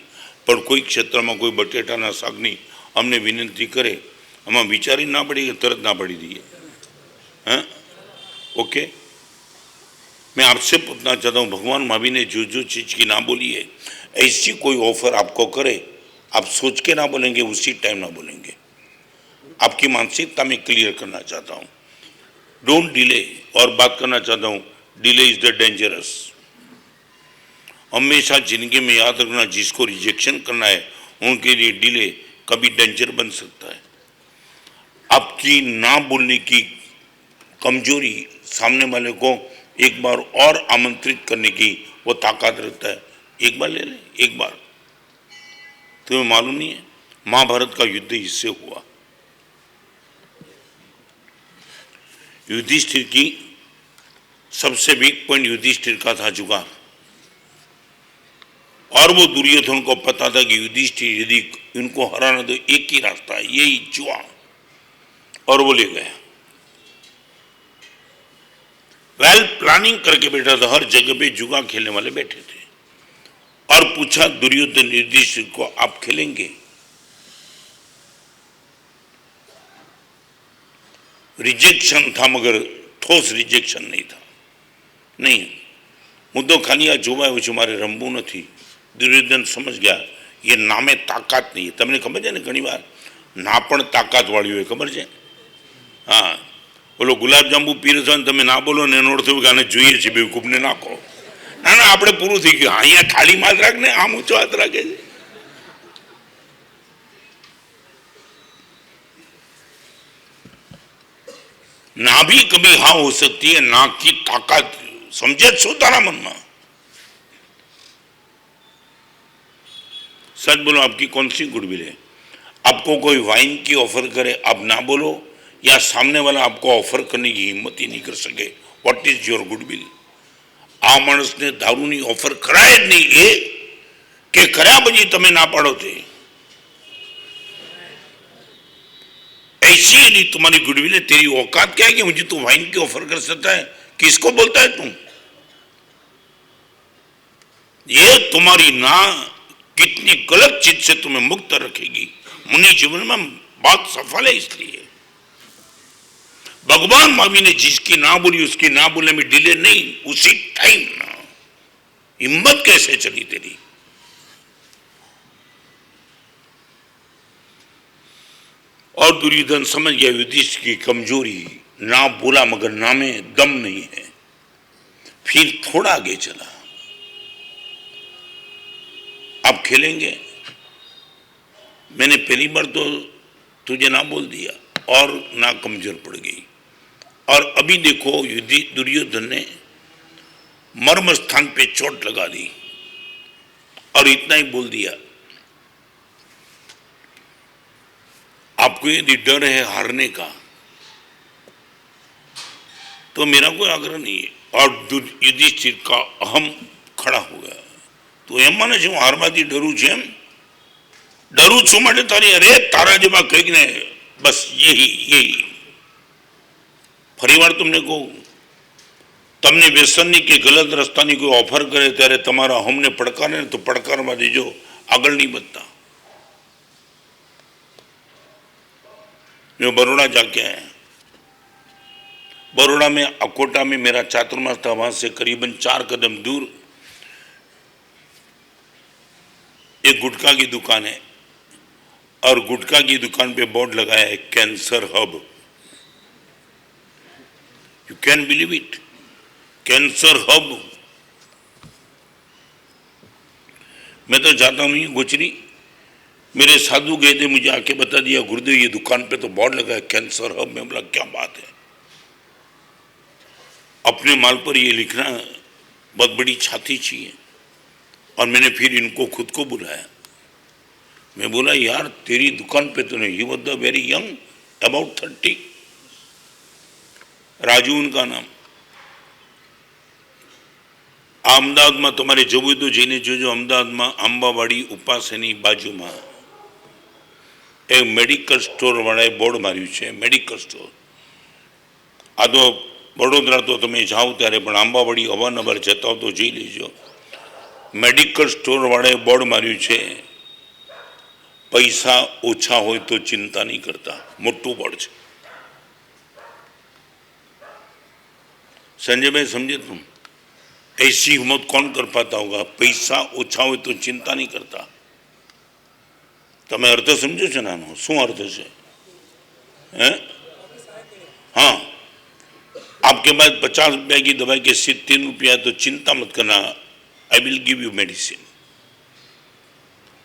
A: પણ કોઈ ક્ષેત્રમાં કોઈ બટેટાના શાકની અમને વિનંતી કરે, આમાં વિચારી ના પડી કે તરત ના પડી દઈએ। हाँ, ओके। मैं आपसे पूछना चाहता हूँ, भगवान महावीर ने जो चीज की ना बोली है, ऐसी कोई ऑफर आपको करे, आप सोच के ना बोलेंगे, उसी टाइम ना बोलेंगे। आपकी मानसिकता में क्लियर करना चाहता हूँ, डोंट डिले। और बात करना चाहता हूँ, डिले इज द डेंजरस। हमेशा जिंदगी में याद रखना, जिसको रिजेक्शन करना है उनके लिए डिले कभी डेंजर बन सकता है। आपकी ना बोलने की कमजोरी सामने वाले को एक बार और आमंत्रित करने की वो ताकत रखता है। एक बार ले ले, एक बार। तुम्हें मालूम नहीं है, महाभारत का युद्ध इससे हुआ। युधिष्ठिर की सबसे वीक पॉइंट युधिष्ठिर का था जुगाड़, और वो दुर्योधन को पता था कि युधिष्ठिर यदि इनको हराना तो एक ही रास्ता है, यही जुआ, और वो ले गया। वेल प्लानिंग करके बैठा था, हर जगह पे जुआ खेलने वाले बैठे थे, और पूछा दुर्योधन युधिष्ठिर को, आप खेलेंगे? रिजेक्शन था, मगर ठोस रिजेक्शन नहीं था। नहीं, मुद्दो खाली आ જોવાય છે, મારે રમવું નથી। दुर्योधन समझ गया ये नामे ताकत नहीं है। તમને ખબર છે ને, ઘણી વાર ના પણ તાકાત વાળી હોય, ખબર છે? હા, બોલો ગુલાબ જાંબુ પીરસો ને તમે ના બોલો ને એનો અર્થ એવું કે આને જોઈએ છે, બેવકૂફને નાખો। ના ના, આપણે પૂરું થઈ ગયું, અહીંયા થાળી માં જ રાખને, આમ ઊંચો હાથ રાખે છે। ना भी कभी हाँ हो सकती है, ना की ताकत समझे छो तारा मन में। सच बोलो, आपकी कौन सी गुडविल है? आपको कोई वाइन की ऑफर करे, आप ना बोलो, या सामने वाला आपको ऑफर करने की हिम्मत ही नहीं कर सके, व्हाट इज योर गुडविल? आ मानस ने दारू की ऑफर कराए ज नहीं, ए के कर्या પછી તમે ના પાડો તે। ऐसी यदि तुम्हारी गुडविल है, तेरी औकात क्या है कि मुझे तू वाइन की ऑफर कर सकता है? किसको बोलता है तुम? ये तुम्हारी ना कितनी गलत चीज से तुम्हें मुक्त रखेगी। मुनि जीवन में बात सफल है, इसलिए भगवान महावीर ने जिसकी ना बोली उसकी ना बोलने में डिले नहीं, उसी टाइम ना। हिम्मत कैसे चली तेरी? और दुर्योधन समझ गया युधिष्ठिर की कमजोरी, ना बोला मगर ना में दम नहीं है। फिर थोड़ा आगे चला, आप खेलेंगे? मैंने पहली बार तो तुझे ना बोल दिया और ना कमजोर पड़ गई, और अभी देखो दुर्योधन ने मर्म स्थान पे चोट लगा दी, और इतना ही बोल दिया। आपको यदि डर है हारने का तो मेरा कोई आग्रह नहीं है। और युधिष्ठिर का अहम खड़ा हो गया, तो एम माने छे हार मांथी डरू छे, एम डरू छू माटे तारी, अरे तारा जेवा कईक ने, बस यही फरीवार तुमने कहूं, तमने व्यसननी के गलत रस्तानी कोई ऑफर करे त्यारे तमारा अहમને પડકારે तो પડકારમાં देजो, आगळ नहीं बढ़ता। मैं बड़ौदा जाके आया, बड़ौदा में अकोटा में मेरा चातुर्मास था, वहां से करीबन 4 कदम दूर एक गुटखा की दुकान है, और गुटखा की दुकान पे बोर्ड लगाया है cancer hub. You can believe it, cancer hub. मैं तो चाहता हूँ ये गोचरी, मेरे साधु गए थे, मुझे आके बता दिया गुरुदेव ये दुकान पे तो बोर्ड लगा है कैंसर हब। मैं बोला क्या बात है, अपने माल पर ये लिखना बहुत बड़ी छाती चाहिए। और मैंने फिर इनको खुद को बुलाया, मैं बोला यार तेरी दुकान पे तो नहीं, he was the very young, about 30, Raju उनका नाम। अहमदाबाद में तुम्हारे जવું तो जઈને જોજો, અમદાવાદમાં આંબાવાડી ઉપાસની બાજુમાં एक मेडिकल स्टोर वाला बोर्ड मार्यु है, मेडिकल स्टोर। आ तो वडोदरा तो तमे जाओ त्यारे पण आंबावाड़ी अवारनवार जता हो तो जी लीजो, मेडिकल स्टोर वाले बोर्ड मार्यु है, पैसा ओछा हो तो चिंता नहीं करता, मोटू बोर्ड है। संजय भाई समझे तुम, ऐसी हिम्मत कौन कर पाता होगा, पैसा ओछा हो तो चिंता नहीं करता। તમે अर्थ समझो छो नानो, शू अर्थ है? हाँ, आपके पास 50 रुपया की दवाई के सिर्फ 3 रुपया तो चिंता मत करना, I will give you medicine.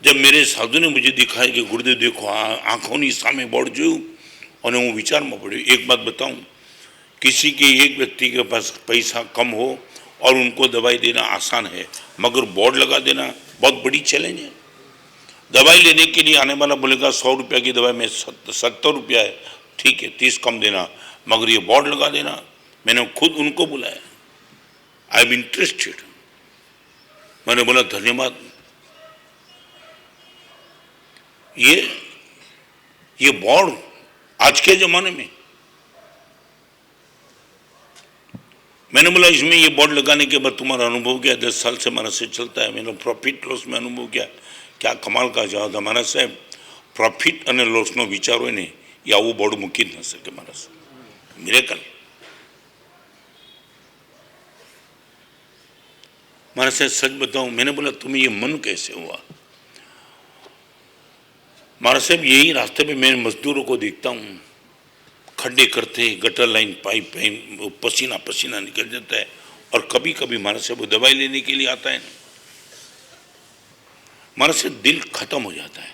A: जब मेरे साधु ने मुझे दिखाया कि गुरुदेव देखो आंखों सामे बोर्ड जो, और हूँ विचार में पड़ो। एक बात बताऊं, किसी के एक व्यक्ति के पास पैसा कम हो और उनको दवाई देना आसान है, मगर बोर्ड लगा देना बहुत बड़ी चैलेंज है। दवाई लेने के लिए आने वाला बोलेगा 100 रुपया की दवाई में 70 रुपया है, ठीक है 30 कम देना, मगर ये बोर्ड लगा देना। मैंने खुद उनको बुलाया, आई एम इंटरेस्टेड। मैंने बोला धन्यवाद। ये बोर्ड आज के जमाने में, मैंने बोला इसमें ये बोर्ड लगाने के बाद तुम्हारा अनुभव क्या? 10 साल से हमारा से चलता है। मैंने प्रॉफिट लॉस में अनुभव किया, क्या कमाल का जवाब था मारा साहेब। प्रॉफिट और लॉस नो विचार हो ने ये आवू बोर्ड मूकी न सके मारा साहेब, मिरेकल। मारा साहेब सच बताऊं, मैंने बोला तुम्हें ये मन कैसे हुआ? मारा साहेब यही रास्ते पे मैं मजदूरों को देखता हूँ, खड्डे करते, गटर लाइन पाइप पसीना पसीना निकल जाता है, और कभी कभी मारा साहेब वो दवाई लेने के लिए आता है ना, मारा से दिल खत्म हो जाता है।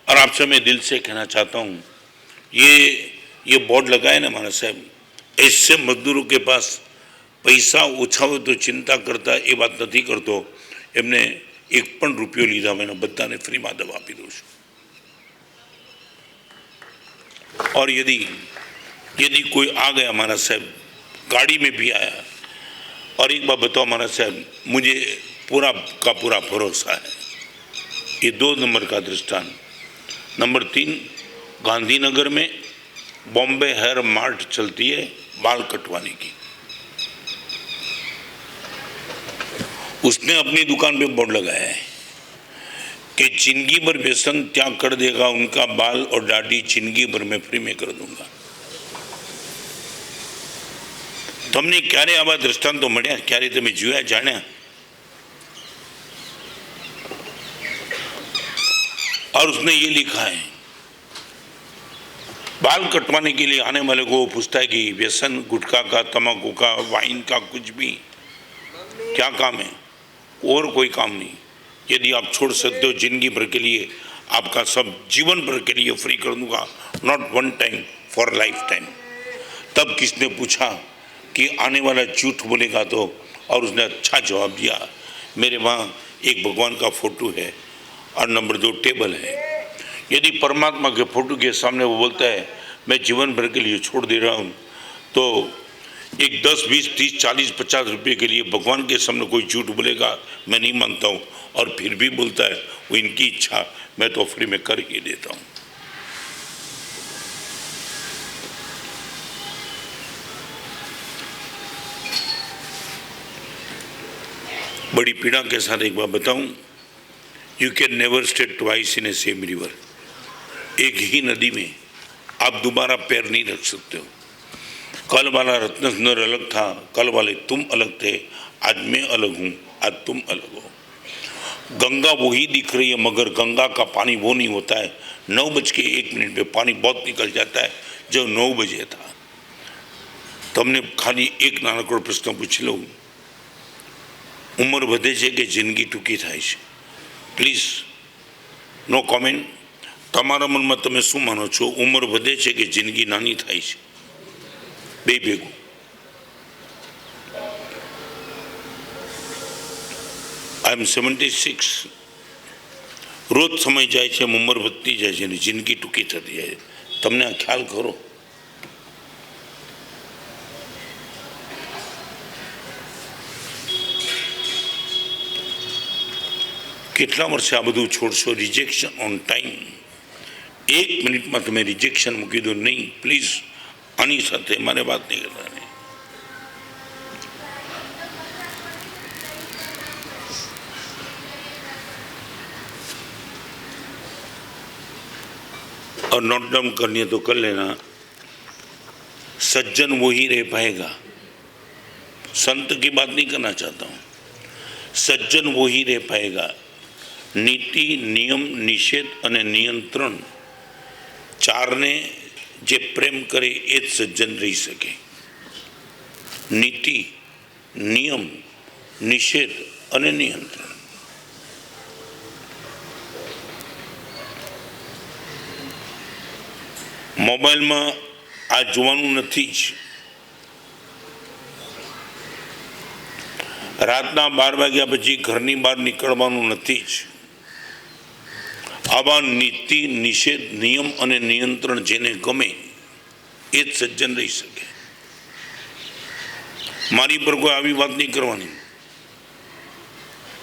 A: और आपसे मैं दिल से कहना चाहता हूँ, ये बोर्ड लगाए ना मारा साहब, ऐसे मजदूरों के पास पैसा ओछा हो तो चिंता करता, ये बात नहीं करतो। एमने एक पण रुपयो लीधा, मैंने बधाने फ्री में दवा आपी दઉં છું। और यदि कोई आ गया मारा साहब, गाड़ी में भी आया, और एक बात बताओ मारा साहब, मुझे पूरा का पूरा भरोसा है। ये 2 नंबर का दृष्टांत। नंबर 3, गांधीनगर में बॉम्बे हेयर मार्ट चलती है बाल कटवाने की, उसने अपनी दुकान पे बोर्ड लगाया है कि जिंदगी भर व्यसन त्याग कर देगा, उनका बाल और दाढ़ी जिंदगी भर में फ्री में कर दूंगा। तमने क्यारे आवा दृष्टांतो मळ्या? क्यारे तमे जोया जाण्या? और उसने ये लिखा है, बाल कटवाने के लिए आने वाले को पूछता है कि व्यसन गुटखा का, तंबाकू का, वाइन का, कुछ भी क्या काम है? और कोई काम नहीं। यदि आप छोड़ सकते हो जिंदगी भर के लिए, आपका सब जीवन भर के लिए फ्री कर दूंगा, not one time, for life time. तब किसने पूछा कि आने वाला झूठ बोलेगा तो, और उसने अच्छा जवाब दिया, मेरे वहाँ एक भगवान का फोटो है और नंबर 2 टेबल है। यदि परमात्मा के फोटो के सामने वो बोलता है मैं जीवन भर के लिए छोड़ दे रहा हूँ, तो एक 10, 20, 30, 40, 50 रुपये के लिए भगवान के सामने कोई झूठ बोलेगा, मैं नहीं मानता हूँ, और फिर भी बोलता है वो इनकी इच्छा, मैं तो फ्री में कर ही देता हूँ। बड़ी पीड़ा के साथ एक बात बताऊं, you can never stay twice in A same river. एक ही नदी में आप दोबारा पैर नहीं रख सकते हो। कल वाला रत्न सुंदर अलग था, कल वाले तुम अलग थे, आज मैं अलग हूँ, आज तुम अलग हो। गंगा वही दिख रही है, मगर गंगा का पानी वो नहीं होता है। 9:01 पे पानी बहुत निकल जाता है जो 9 बजे था। तमने खाली एक नानकड़ो प्रश्न पूछ लो, उम्र વધે છે કે જિંદગી ટૂંકી થાય છે? Please no comment. તમારા મનમાં તમે શું માનો છો? ઉંમર વધે છે કે જિંદગી નાની થાય છે? બે ભેગું. આઈ એમ 76. રોજ સમય જાય છે, ઉંમર વધતી જાય છે અને જિંદગી ટૂંકી થતી જાય છે. તમને આ ખ્યાલ કરો? કેટલા વર્ષે આ બધું છોડશો? Rejection on time. 1 મિનિટમાં તમે રિજેક્શન મૂકી દો. નહીં, પ્લીઝ, આની સાથે મારે વાત નહીં કરવાની. और नोट डाउन करनी है तो कर लेना. सज्जन वही रह पाएगा. संत की बात नहीं करना चाहता हूँ. सज्जन वही रह पाएगा. नीति, नियम, निषेध અને નિયંત્રણ ચારને જે પ્રેમ કરે એ જ સજ્જન રહી શકે. નીતિ, નિયમ, નિષેધ અને નિયંત્રણ. મોબાઈલમાં આ જોવાનું નથી જ. રાતના 12 વાગ્યા પછી ઘરની બહાર નીકળવાનું નથી જ. આવા નીતિ, નિષેધ, નિયમ અને નિયંત્રણ જેને ગમે એ જ સજ્જન રહી શકે. મારી પર કોઈ આવી વાત નહીં કરવાની.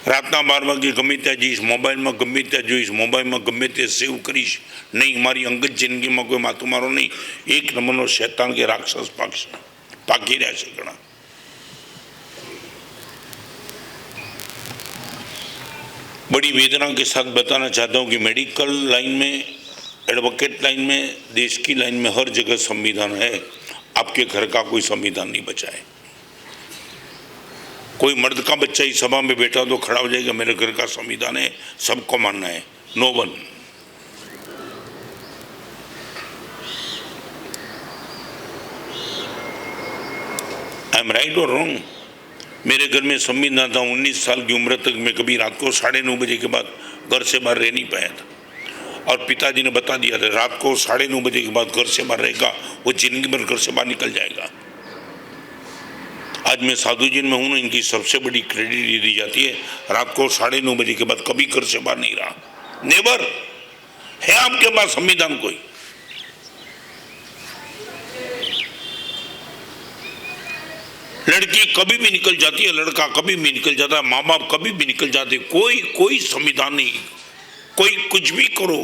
A: રાતના 12 વાગે ગમે ત્યાં જઈશ, મોબાઈલમાં ગમે ત્યાં જોઈશ, મોબાઈલમાં ગમે તે સેવ કરીશ નહીં. મારી અંગત જિંદગીમાં કોઈ માથું મારો નહીં. 1 નંબરનો શૈતાન કે રાક્ષસ પાકી રહ્યા છે ઘણા. बड़ी वेदना के साथ बताना चाहता हूँ कि मेडिकल लाइन में, एडवोकेट लाइन में, देश की लाइन में हर जगह संविधान है. आपके घर का कोई संविधान नहीं बचा है. कोई मर्द का बच्चा इस सभा में बैठा तो खड़ा हो जाएगा मेरे घर का संविधान है, सबको मानना है. No one. I am right और रॉन्ग? मेरे घर में संविधान था. 19 साल की उम्र तक मैं कभी रात को 9:30 बजे के बाद घर से बाहर रह नहीं पाया था. और पिताजी ने बता दिया था रात को 9:30 बजे के बाद घर से बाहर रहेगा वो जिंदगी भर घर से बाहर निकल जाएगा. आज मैं साधु जी में हूँ ना, इनकी सबसे बड़ी क्रेडिट दी जाती है. रात को 9:30 बजे के बाद कभी घर से बाहर नहीं रहा. नेवर. है आपके पास संविधान कोई? लड़की कभी भी निकल जाती है, लड़का कभी भी निकल जाता है, माँ बाप कभी भी निकल जाते. कोई संविधान नहीं. कोई कुछ भी करो,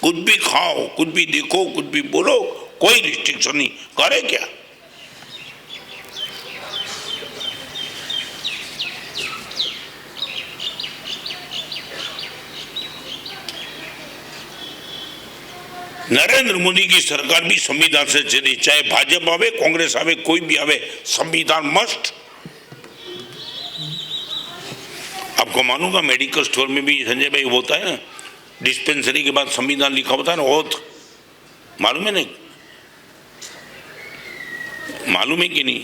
A: कुछ भी खाओ, कुछ भी देखो, कुछ भी बोलो, कोई रिस्ट्रिक्शन नहीं. करे क्या? नरेंद्र मोदी की सरकार भी संविधान से चली. चाहे भाजपा आवे, कांग्रेस आवे, कोई भी आवे, संविधान मस्ट. आपको मानूंगा मेडिकल स्टोर में भी संजय भाई होता है ना, डिस्पेंसरी के बाद संविधान लिखा होता है ना, ओथ. मालूम है नहीं? मालूम है कि नहीं?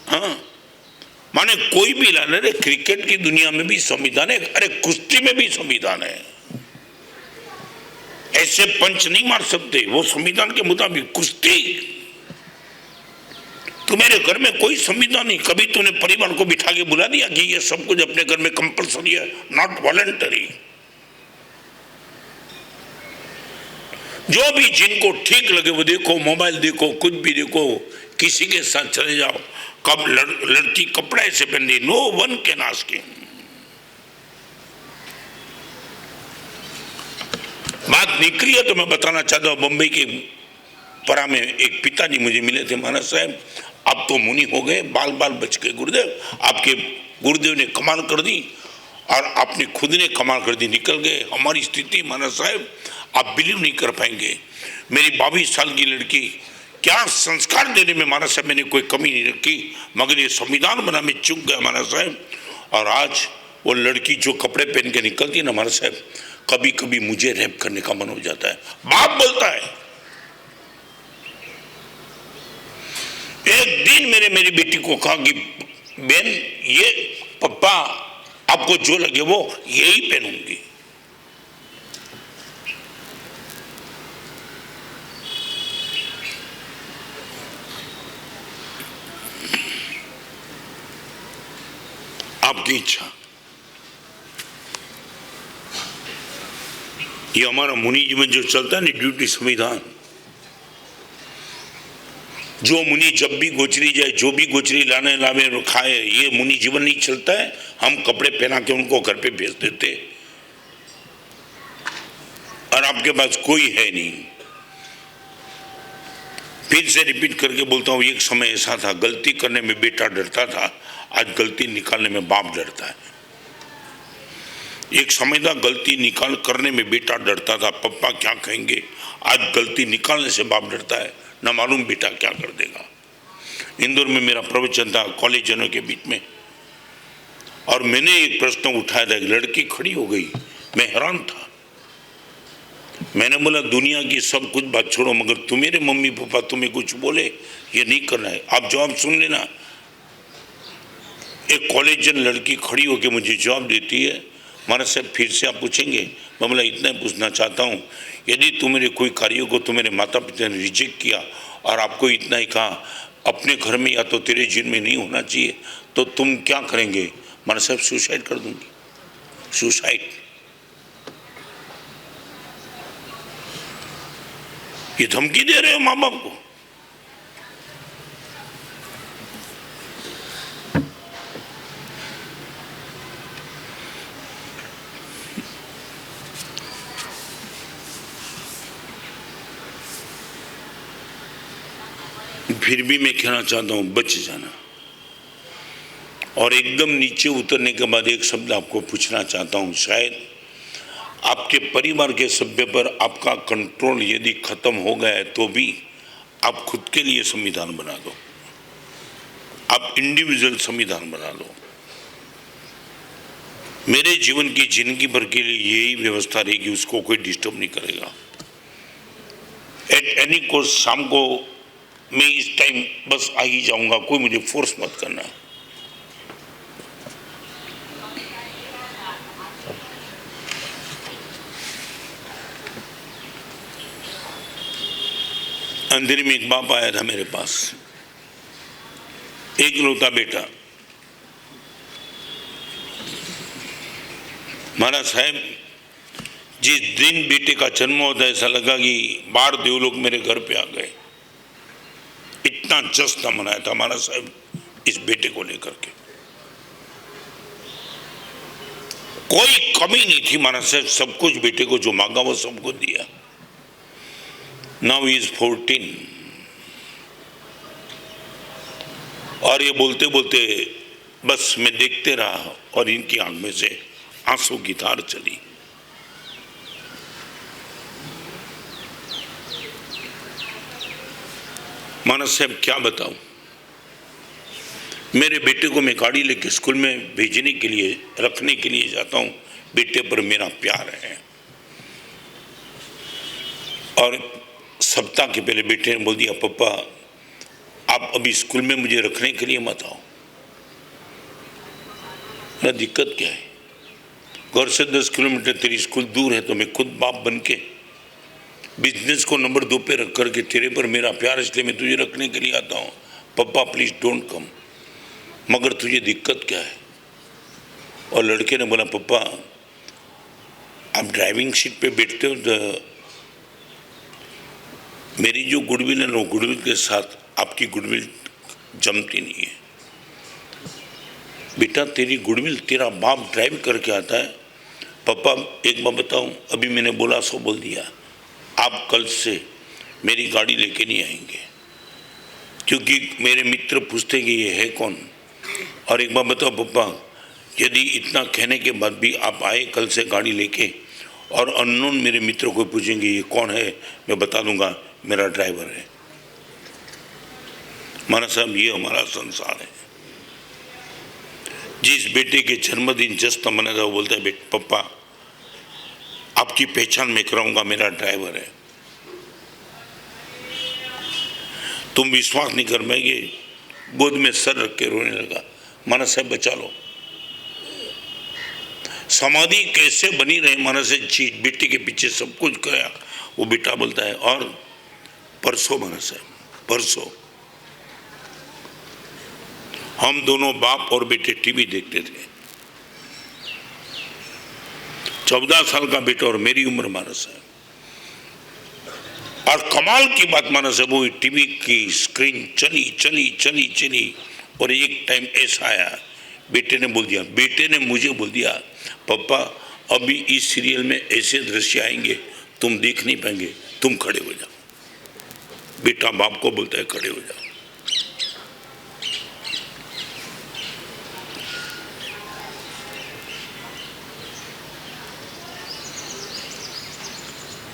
A: हाँ, माने कोई भी लाने. अरे क्रिकेट की दुनिया में भी संविधान है. अरे कुश्ती में भी संविधान है. ऐसे पंच नहीं मार सकते वो संविधान के मुताबिक. कुश्ती. तुम्हारे घर में कोई संविधान नहीं. कभी तूने परिवार को बिठा के बुला दिया कि ये सब कुछ अपने घर में कंपलसरी है, नॉट वॉलंटरी. जो भी जिनको ठीक लगे वो देखो, मोबाइल देखो, कुछ भी देखो, किसी के साथ चले जाओ. कब लड़की कपड़ा ऐसे पहन दी, no one can ask him. बात निकली है तो मैं बताना चाहता हूँ. बम्बई के परा में एक पिताजी मुझे मिले थे. महाराज साहब आप तो मुनि हो गए, बाल बाल बच गए गुरुदेव. आपके गुरुदेव ने कमाल कर दी और आपने खुद ने कमाल कर दी. निकल गए. हमारी स्थिति महाराज साहब आप बिलीव नहीं कर पाएंगे. मेरी 22 साल की लड़की, क्या संस्कार देने में महाराज साहब मैंने कोई कमी नहीं रखी, मगर ये संविधान बना में चूक गया महाराज साहब. और आज वो लड़की जो कपड़े पहन के निकलती है ना महाराज साहब, कभी कभी मुझे रैप करने का मन हो जाता है. बाप बोलता है. एक दिन मेरी बेटी को कहा कि बहन ये पप्पा आपको जो लगे वो यही पहनूंगी. आपकी इच्छा। ये हमारा मुनि जीवन जो चलता है ना, ड्यूटी संविधान, जो मुनि जब भी गोचरी जाए, जो भी गोचरी लाने लावे और खाए, ये मुनि जीवन नहीं चलता है। हम कपड़े पहना के उनको घर पे भेज देते और आपके पास कोई है नहीं। फिर से रिपीट करके बोलता हूं, एक समय ऐसा था, गलती करने में बेटा डरता था, आज गलती निकालने में बाप डरता है। एक समय था, गलती निकाल करने में बेटा डरता था, पप्पा क्या कहेंगे, आज गलती निकालने से बाप डरता है, ना मालूम बेटा क्या कर देगा। इंदौर में मेरा प्रवचन था कॉलेजनों के बीच में, और मैंने एक प्रश्न उठाया था, एक लड़की खड़ी हो गई, मैं हैरान था। मैंने बोला, दुनिया की सब कुछ बात छोड़ो, मगर तुम्हारे मम्मी पापा तुम्हें कुछ बोले, ये नहीं करना है, आप जवाब सुन लेना। एक कॉलेजन लड़की खड़ी होकर मुझे जवाब देती है, महाराज साहब फिर से आप पूछेंगे? मैं बोला, इतना पूछना चाहता हूँ, यदि तुम्हारे कोई कार्यों को तुम्हारे माता पिता ने रिजेक्ट किया और आपको इतना ही कहा अपने घर में या तो तेरे जीवन में नहीं होना चाहिए, तो तुम क्या करेंगे? महाराज साहब सुसाइड कर दूंगी। सुसाइड, ये धमकी दे रहे हो माँ बाप को? फिर भी मैं कहना चाहता हूं, बच जाना। और एकदम नीचे उतरने के बाद एक शब्द आपको पूछना चाहता हूं, शायद आपके परिवार के सभ्य पर आपका कंट्रोल यदि खत्म हो गया है, तो भी आप खुद के लिए संविधान बना दो, आप इंडिविजुअल संविधान बना लो। मेरे जीवन की जिंदगी भर के लिए यही व्यवस्था रहेगी, उसको कोई डिस्टर्ब नहीं करेगा। एट एनी कॉस्ट शाम को मैं इस टाइम बस आ ही जाऊंगा, कोई मुझे फोर्स मत करना। अंधेरे में एक बाप आया था मेरे पास, एक लौता बेटा। महाराज साहब, जिस दिन बेटे का जन्म होता है, ऐसा लगा कि 12 देवलोक मेरे घर पे आ गए। इतना जश्न मनाया था महाराज साहब इस बेटे को लेकर के, कोई कमी नहीं थी महाराज साहब, सब कुछ बेटे को जो मांगा वो सबको दिया। नाउ ही इज 14 और ये बोलते बोलते बस मैं देखते रहा और इनकी आंख में से आंसू की धार चली। महाराज साहब क्या बताऊं, मेरे बेटे को मैं गाड़ी लेके स्कूल में भेजने के लिए, रखने के लिए जाता हूं। बेटे पर मेरा प्यार है। और सप्ताह के पहले बेटे ने बोल दिया, पापा आप अभी स्कूल में मुझे रखने के लिए मत आओ। ना दिक्कत क्या है, घर से 10 किलोमीटर तेरी स्कूल दूर है, तो मैं खुद बाप बन के बिजनेस को नंबर 2 पे रख करके, तेरे पर मेरा प्यार इसलिए मैं तुझे रखने के लिए आता हूँ। पप्पा प्लीज डोंट कम, मगर तुझे दिक्कत क्या है? और लड़के ने बोला, पप्पा आप ड्राइविंग सीट पे बैठते हो तो मेरी जो गुडविल है ना, गुडविल के साथ आपकी गुडविल जमती नहीं है। बेटा तेरी गुडविल तेरा बाप ड्राइव करके आता है। पापा एक बात बताऊं, अभी मैंने बोला सो बोल दिया, आप कल से मेरी गाड़ी लेके नहीं आएंगे, क्योंकि मेरे मित्र पूछते कि ये है कौन। और एक बात बताओ पापा, यदि इतना कहने के बाद भी आप आए कल से गाड़ी लेके और अननोन मेरे मित्र को पूछेंगे ये कौन है, मैं बता दूंगा मेरा ड्राइवर है। महाराज साहब ये हमारा संसार है। जिस बेटे के जन्मदिन जश्न मना था वो बोलता है, बेटे पप्पा आपकी पहचान मैं कराऊंगा, मेरा ड्राइवर है। तुम विश्वास नहीं कर पाएंगे, गोद में सर रख के रोने लगा। महाराज साहब बचा लो। समाधि कैसे बनी रहे महाराज से, चीज बेटे के पीछे सब कुछ कराया। वो बेटा बोलता है, और परसों महाराज साहब परसों हम दोनों बाप और बेटे टीवी देखते थे। 14 साल का बेटा और मेरी उम्र मानस है। और कमाल की बात मानस है, वो टीवी की स्क्रीन चली चली चली चली और एक टाइम ऐसा आया, बेटे ने मुझे बोल दिया, पापा अभी इस सीरियल में ऐसे दृश्य आएंगे तुम देख नहीं पाएंगे, तुम खड़े हो जाओ। बेटा बाप को बोलता है खड़े हो जाओ।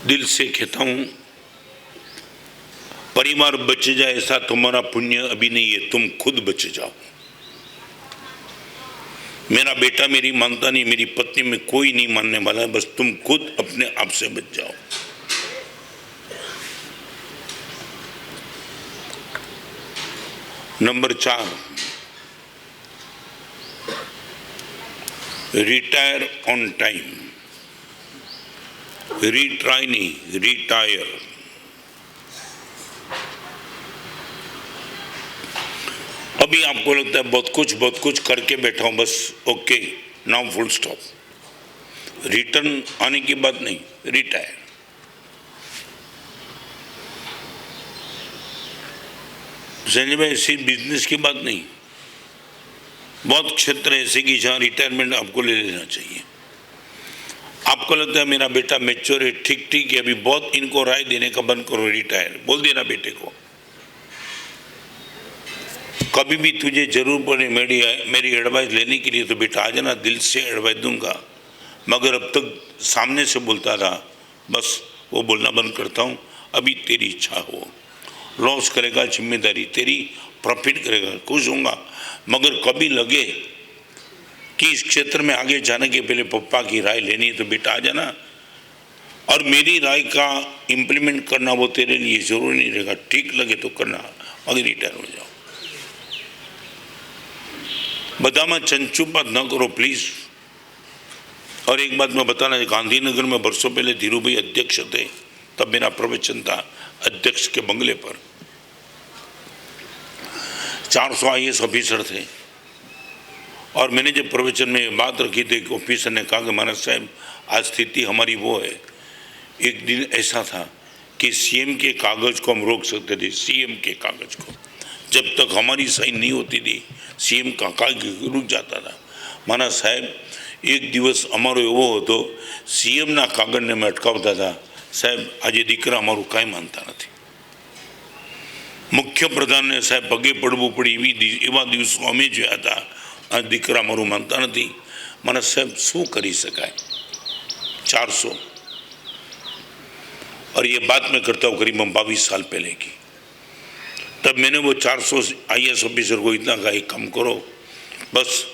A: दिल से कहता हूं, परिवार बच जाए ऐसा तुम्हारा पुण्य अभी नहीं है, तुम खुद बच जाओ। मेरा बेटा मेरी मानता नहीं, मेरी पत्नी में कोई नहीं मानने वाला है, बस तुम खुद अपने आप से बच जाओ। Number 4, retire on time. Retry नहीं, रिटायर। अभी आपको लगता है बहुत कुछ करके बैठा हूं, बस okay now full stop. Return आने की बात नहीं, रिटायर। संजय भाई ऐसी बिजनेस की बात नहीं, बहुत क्षेत्र ऐसे कि जहां रिटायरमेंट आपको ले लेना चाहिए। आपको लगता है मेरा बेटा मैच्योर है, ठीक है, अभी बहुत इनको राय देने का बंद करो, रिटायर बोल देना बेटे को। कभी भी तुझे जरूर पड़े मेरी एडवाइस लेने के लिए तो बेटा आ जाना, दिल से एडवाइस दूंगा। मगर अब तक सामने से बोलता रहा, बस वो बोलना बंद करता हूँ। अभी तेरी इच्छा हो, लॉस करेगा जिम्मेदारी तेरी, प्रॉफिट करेगा खुश होऊंगा। मगर कभी लगे कि इस क्षेत्र में आगे जाने के पहले पप्पा की राय लेनी है तो बेटा आ जाना, और मेरी राय का इम्प्लीमेंट करना वो तेरे लिए जरूरी नहीं रहेगा, ठीक लगे तो करना, मगर रिटायर हो जाओ। बदामा चंचुपात न करो प्लीज। और एक बात मैं बताना, गांधीनगर में बरसों पहले धीरू भाई अध्यक्ष थे, तब मेरा प्रवचन था अध्यक्ष के बंगले पर। 400 IAS ऑफिसर थे और मैंने जब प्रवचन में बात रखी थी, ऑफिसर ने कहा कि महाराज साहब आज स्थिति हमारी वो है, एक दिन ऐसा था कि सीएम के कागज को हम रोक सकते थे, सीएम के कागज को, जब तक हमारी साइन नहीं होती थी सीएम का कागज रुक जाता था। महाराज साहब एक दिवस अमारो एवो होतो, सीएम ना कागज ने मैं अटकावता था, साहब आज दीकरा अमारू काई मानता नहीं। मुख्य प्रधान ने साहब पगे पड़वू पड़ी एवा दिवसों अमे जोया था, आज दीकरा अमारू मानता नहीं। महाराज साहब शू करी सकाय 400। और ये बात मैं करता हूँ करीब 22 साल पहले की। तब मैंने वो 400 IAS ऑफिसर को इतना कहा, एक काम करो, बस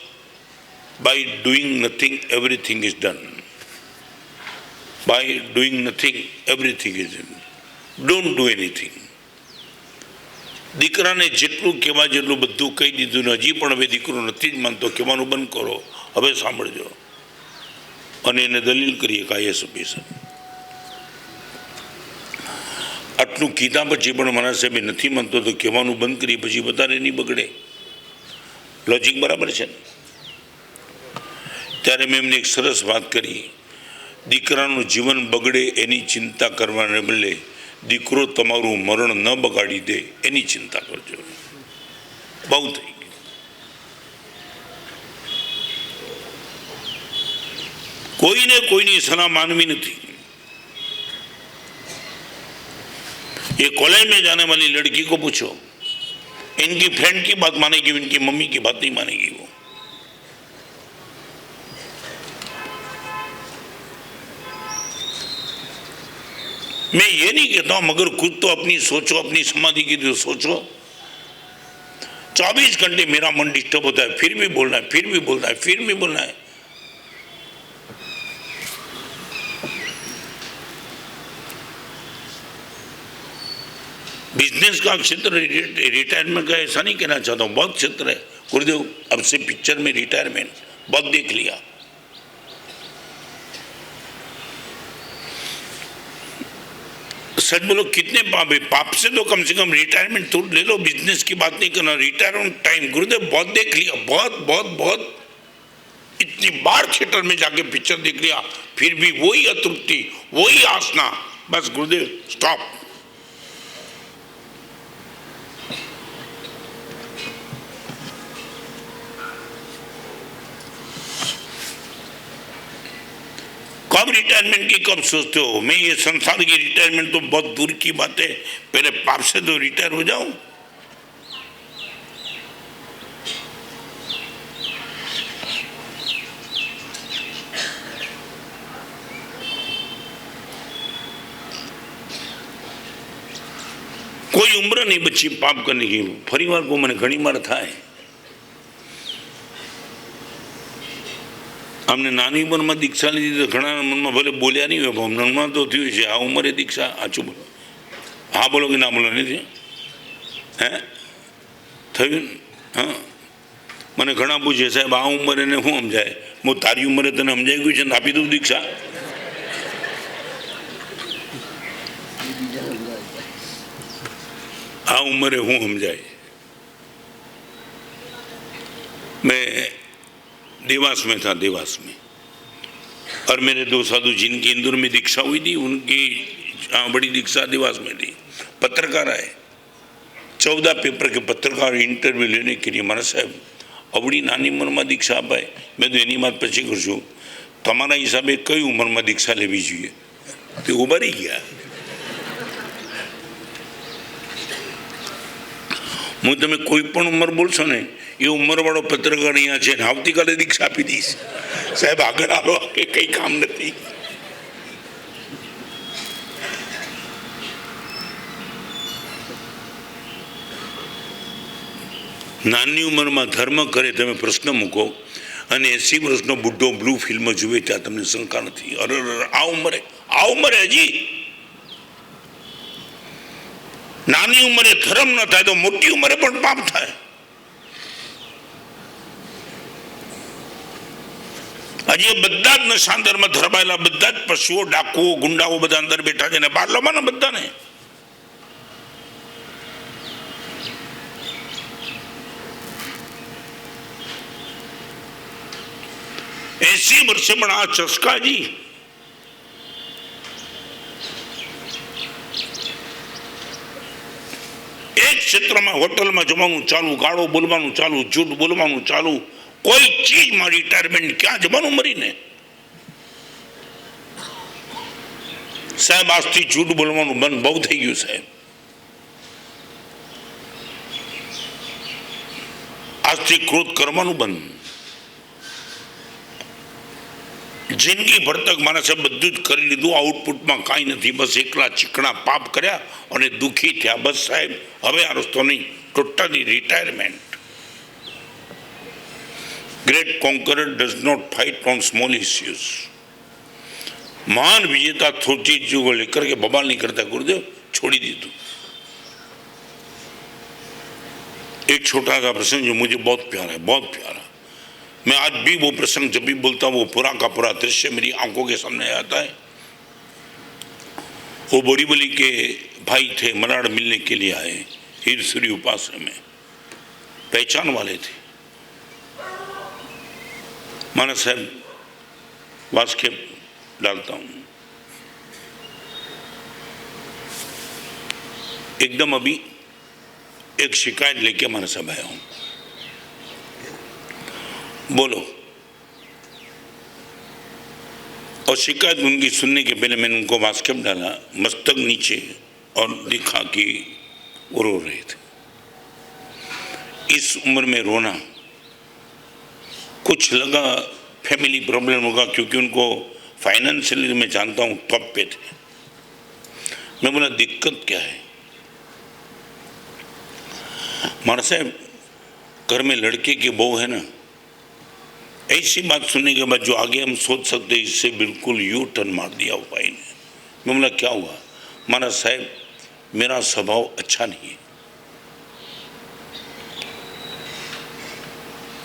A: by doing nothing everything is done, by doing nothing everything is done, don't do anything. દીકરાને જેટલું કહેવા જેટલું બધું કહી દીધું ને હજી પણ હવે દીકરો નથી જ માનતો, કહેવાનું બંધ કરો, હવે સાંભળજો। અને એને દલીલ કરી એક IAS ઓફિસર, આટલું કીધા પછી પણ મારા સાહેબ નથી માનતો તો કહેવાનું બંધ કરી, પછી વધારે નહીં બગડે, લોજિક બરાબર છે ને? ત્યારે મેં એમને એક સરસ વાત કરી, દીકરાનું જીવન બગડે એની ચિંતા કરવાને બદલે દીકરો તમારું મરણ ન બગાડી દે એની ચિંતા કરજો। બહુ થઈ ગયું। કોઈને કોઈની સલાહ માનવી નથી। ये कॉलेज में जाने वाली लड़की को पूछो, इनकी फ्रेंड की बात मानेगी, इनकी मम्मी की बात नहीं मानेगी वो। मैं ये नहीं कहता हूं, मगर खुद तो अपनी सोचो, अपनी समाधि की तो सोचो। 24 घंटे मेरा मन डिस्टर्ब होता है, फिर भी बोलना है, फिर भी बोलना है, फिर भी बोलना है। बिजनेस का क्षेत्र रिटायरमेंट का ऐसा नहीं कहना चाहता हूँ, बहुत क्षेत्र है गुरुदेव। अब से पिक्चर में रिटायरमेंट बहुत देख लिया। सच बोलो कितने पाप है, पाप से तो कम से कम रिटायरमेंट तो ले लो। बिजनेस की बात नहीं करना, रिटायर ऑन टाइम गुरुदेव बहुत देख लिया, बहुत बहुत बहुत। इतनी बार थिएटर में जाके पिक्चर देख लिया, फिर भी वही अतृप्ति, वही आसना। बस गुरुदेव स्टॉप। कब रिटायरमेंट की कब सोचते हो? मैं ये संसार की रिटायरमेंट तो बहुत दूर की बात है, पहले पाप से तो रिटायर हो जाऊं। कोई उम्र नहीं बची पाप करने की। परिवार को मैंने घनी मार था है। हमने नानी उम्र में दीक्षा लीधी तो घना मन में भले बोलिया नहीं हो, मन तो थी है आ उम्रे दीक्षा। आचू बोलो, हाँ बोलो कि ना बोलो नहीं थी है थी। हाँ मैंने घना पूछे साहब आ उम्रे ने हूँ समझाए, मैं तारी उम्रे तने समझाई गई है, आपी दू दीक्षा। आ उम्रे हूँ समझाए। मैं देवास में था, देवास में, और मेरे दो साधु जिनकी इंदौर में दीक्षा हुई थी, उनकी बड़ी दीक्षा देवास में थी। पत्रकार आए, 14 पेपर के पत्रकार इंटरव्यू लेने के लिए। मारा साहब अवड़ी नानी उम्र में दीक्षा अपाय। मैं तो एनी बात पछी करशू, तमारा हिसाबे कई उम्र में दीक्षा लेवी जोईए? तो उभारी गया। हूँ तमे कोईपण उम्र बोलशो ने ये उम्र वालों पत्रकार अहींया छे ने आवती काले दीक्षा आपी दीश। साहेब आगळ आवो के कई काम नथी। नानी उम्र में धर्म करे तमे प्रश्न मूको अने 80 वर्षनो बुढ़ो ब्लू फिल्म जुए त्यां तमने शंका नथी। अरे आ उम्रे हजी नानी उम्रे धर्म न थाय तो मोटी उम्रे पण पाप थाय। हजी बधा ज नशा अंदर में धरबायेला, बधा ज पशुओ, डाकुओ, गुंडाओ बधा अंदर बैठा छे ने बार लाववाना बधाने। एसी वर्षे पण आ चस्काजी एक क्षेत्र में होटल में जमानु चालू, गाड़ो बोलवानु चालू, झूठ बोलवानु चालू, कोई चीज में रिटायरमेंट क्या जमानु मरी ने। साहब आज थी झूठ बोलवानु बंद बहुत थई गयुं साहब। आज थी क्रोध करवानु बंद। जिंदगी भर तक मारा साहब बधुं ज करी लीधुं, आउटपुट में काई नथी, बस एकला चिकना पाप कर्या और दुखी थया। बस साहेब हवे आ रस्तो नहीं, totally retirement. Great conqueror does not fight on small issues. महान विजेता थोड़ी चीजों को लेकर के बवाल नहीं करता। गुरुदेव छोड़ी दीधुं। एक छोटा सा प्रसंग जो मुझे बहुत प्यारा है, बहुत प्यारा। मैं आज भी वो प्रसंग जब भी बोलता हूँ वो पूरा का पूरा दृश्य मेरी आंखों के सामने आता है। वो बोरीवली के भाई थे, मलाड मिलने के लिए आए हीरसुरी उपासना में, पहचान वाले थे। माना साहब वास्केप डालता हूँ एकदम अभी एक शिकायत लेके माना साहब आया हूँ, बोलो। और शिकायत उनकी सुनने के पहले मैंने उनको वास्केप डाला मस्तक नीचे और दिखा कि वो रो रहे थे। इस उम्र में रोना, कुछ लगा फैमिली प्रॉब्लम होगा क्योंकि उनको फाइनेंशियली मैं जानता हूँ टॉप पे थे। मैं बोला दिक्कत क्या है? मारा साहब घर में लड़के की बहू है ना, ऐसी बात सुनने के बाद जो आगे हम सोच सकते इससे बिल्कुल यू टर्न मार दिया वो भाई ने। मैं बोला क्या हुआ? माना साहब मेरा स्वभाव अच्छा नहीं है।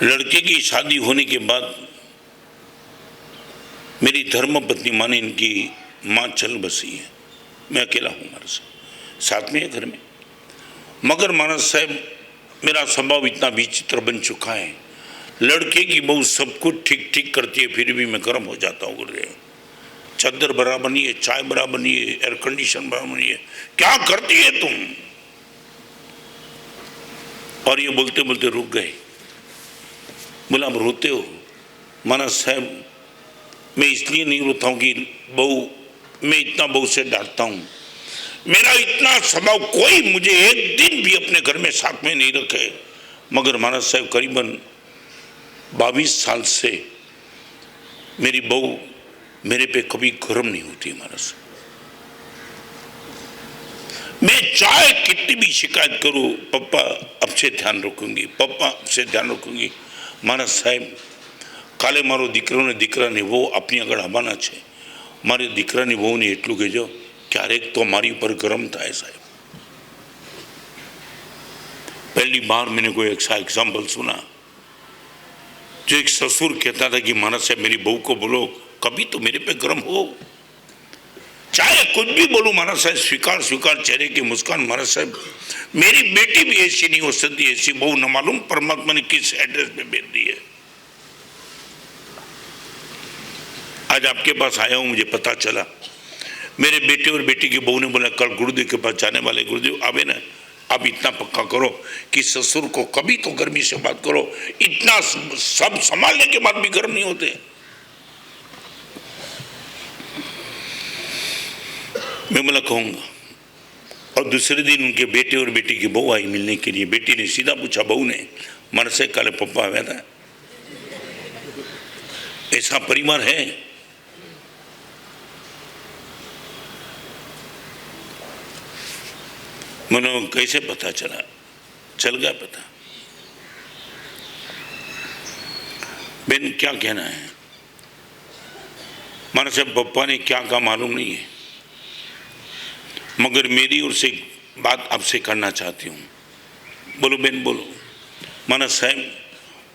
A: लड़के की शादी होने के बाद मेरी धर्म पत्नी माने इनकी माँ चल बसी है, मैं अकेला हूँ हमारे साथ में है घर में। मगर महाराज साहब मेरा स्वभाव इतना विचित्र बन चुका है, लड़के की बहू सब कुछ ठीक ठीक करती है, फिर भी मैं गर्म हो जाता हूँ गुरुदेव। चादर बराबर नहीं है, चाय बराबर नहीं है, एयर कंडीशन बराबर नहीं है, क्या करती है तुम? और ये बोलते बोलते रुक गए। बोला आप रोते हो? माना साहब मैं इसलिए नहीं रोता हूँ कि बहू, मैं इतना बहू से डांटता हूँ, मेरा इतना स्वभाव, कोई मुझे एक दिन भी अपने घर में साथ में नहीं रखे, मगर महाराज साहब करीबन 22 साल से मेरी बहू मेरे पे कभी गर्म नहीं होती महाराज। मैं चाहे कितनी भी शिकायत करूं, पप्पा अब से ध्यान रखूंगी, पप्पा अब से ध्यान रखूंगी। महाराज साहब काले मारो दीकरो ने दीकरा ने वो अपनी આગળ આવવાના છે, મારી દીકરાની વહુને એટલું કહેજો ક્યારેક તો મારી ઉપર ગરમ થાય સાહેબ। पहली बार मैंने कोई ऐसा एग्जाम्पल सुना जो एक ससुर कहता था कि महाराज साहब मेरी बहू को बोलो कभी तो मेरे पे गर्म हो, चाहे कुछ भी बोलूं महाराज साहब स्वीकार स्वीकार, चेहरे की मुस्कान। महाराज साहब मेरी बेटी भी ऐसी नहीं हो सकती, ऐसी बहू न मालूम परमात्मा ने किस एड्रेस पे भेज दी है। आज आपके पास आया हूं, मुझे पता चला मेरे बेटे और बेटी की बहू ने बोला कल गुरुदेव के पास जाने वाले, गुरुदेव आवे ना, अब इतना पक्का करो कि ससुर को कभी तो गर्मी से बात करो, इतना सब संभालने के बाद भी गर्म नहीं होते। मैं बोला कहूंगा। और दूसरे दिन उनके बेटे और बेटी की बहू आई मिलने के लिए। बेटी ने सीधा पूछा बहू ने, मन से काले पप्पा आया था, ऐसा परिवार है? मैंने कैसे पता चला? चल गया पता। बेन क्या कहना है? माना साहब पप्पा ने क्या कहा मालूम नहीं है, मगर मेरी ओर से बात आपसे करना चाहती हूँ। बोलो बेन बोलो। माना साहब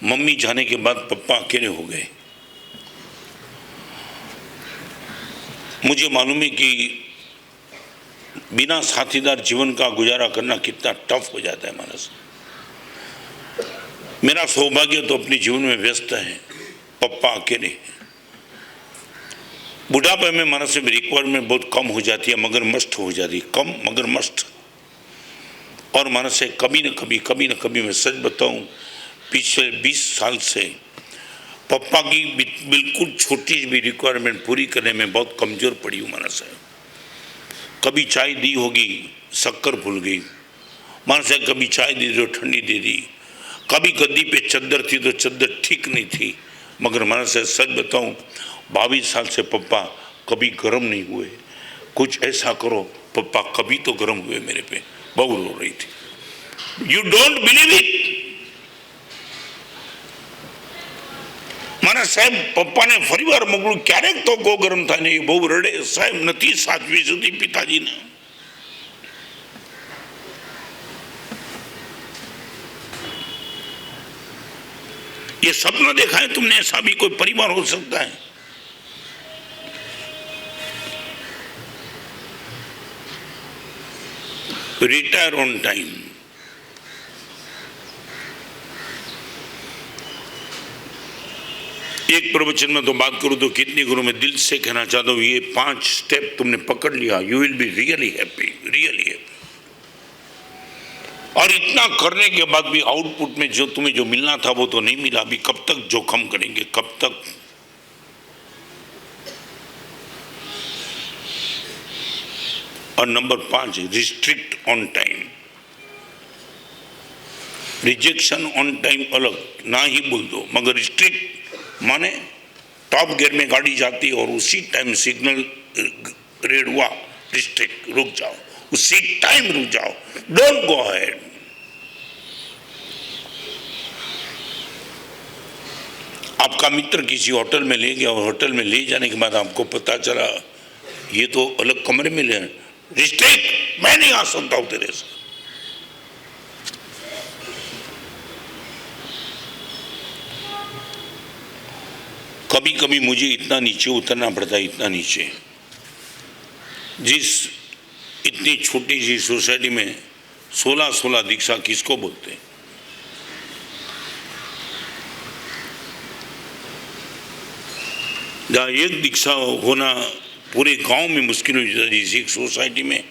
A: मम्मी जाने के बाद पप्पा अकेले हो गए। मुझे मालूम है कि बिना साथीदार जीवन का गुजारा करना कितना टफ हो जाता है मानस। मेरा सौभाग्य तो अपने जीवन में व्यस्त है, पप्पा अकेले हैं। बुढ़ापे में मानस में रिक्वायरमेंट बहुत कम हो जाती है, मगर मस्त हो जाती है, कम मगर मस्त। और मानस से कभी न कभी मैं सच बताऊं, पिछले 20 साल से पप्पा की बिल्कुल छोटी भी रिक्वायरमेंट पूरी करने में बहुत कमजोर पड़ी हूँ मानस है। कभी चाय दी होगी शक्कर भूल गई, मानस है कभी चाय दी तो ठंडी दे दी, कभी गद्दी पे चद्दर थी तो चद्दर ठीक नहीं थी, मगर मानस है सच बताऊं 22 साल से पप्पा कभी गर्म नहीं हुए। कुछ ऐसा करो, पप्पा कभी तो गर्म हुए मेरे पे। बहू रो रही थी। You don't believe it. माना साहब पप्पा ने फरीवार मोकलू क्यारेक तो को गरम था नहीं, बहु रड़े साहब नथी साचवी सुधी पिताजी ने। ये सपना देखा है तुमने? ऐसा भी कोई परिवार हो सकता है? Retire on time. एक प्रवचन में तो बात करूं तो कितनी गुरु मैं दिल से कहना चाहता हूं, ये 5 स्टेप तुमने पकड़ लिया, you will be really happy, really happy. और इतना करने के बाद भी आउटपुट में जो तुम्हें जो मिलना था वो तो नहीं मिला। अभी कब तक जोखम करेंगे, कब तक? और number 5 restrict on time. Rejection on time अलग, ना ही बोल दो, मगर रिस्ट्रिक्ट माने टॉप गियर में गाड़ी जाती है और उसी टाइम सिग्नल रेड हुआ, रिस्ट्रिक्ट, रुक जाओ, उसी टाइम रुक जाओ, डोंट गो अहेड। आपका मित्र किसी होटल में ले गया और होटल में ले जाने के बाद आपको पता चला ये तो अलग कमरे में ले, रिस्ट्रिक्ट, मैं नहीं आ सकता हूं तेरे से। कभी कभी मुझे इतना नीचे उतरना पड़ता है, इतना नीचे। जिस इतनी छोटी सी सोसाइटी में 16 दीक्षा किसको बोलते हैं? जहाँ एक दीक्षा होना पूरे गांव में मुश्किल हो जाती है, एक सोसाइटी में,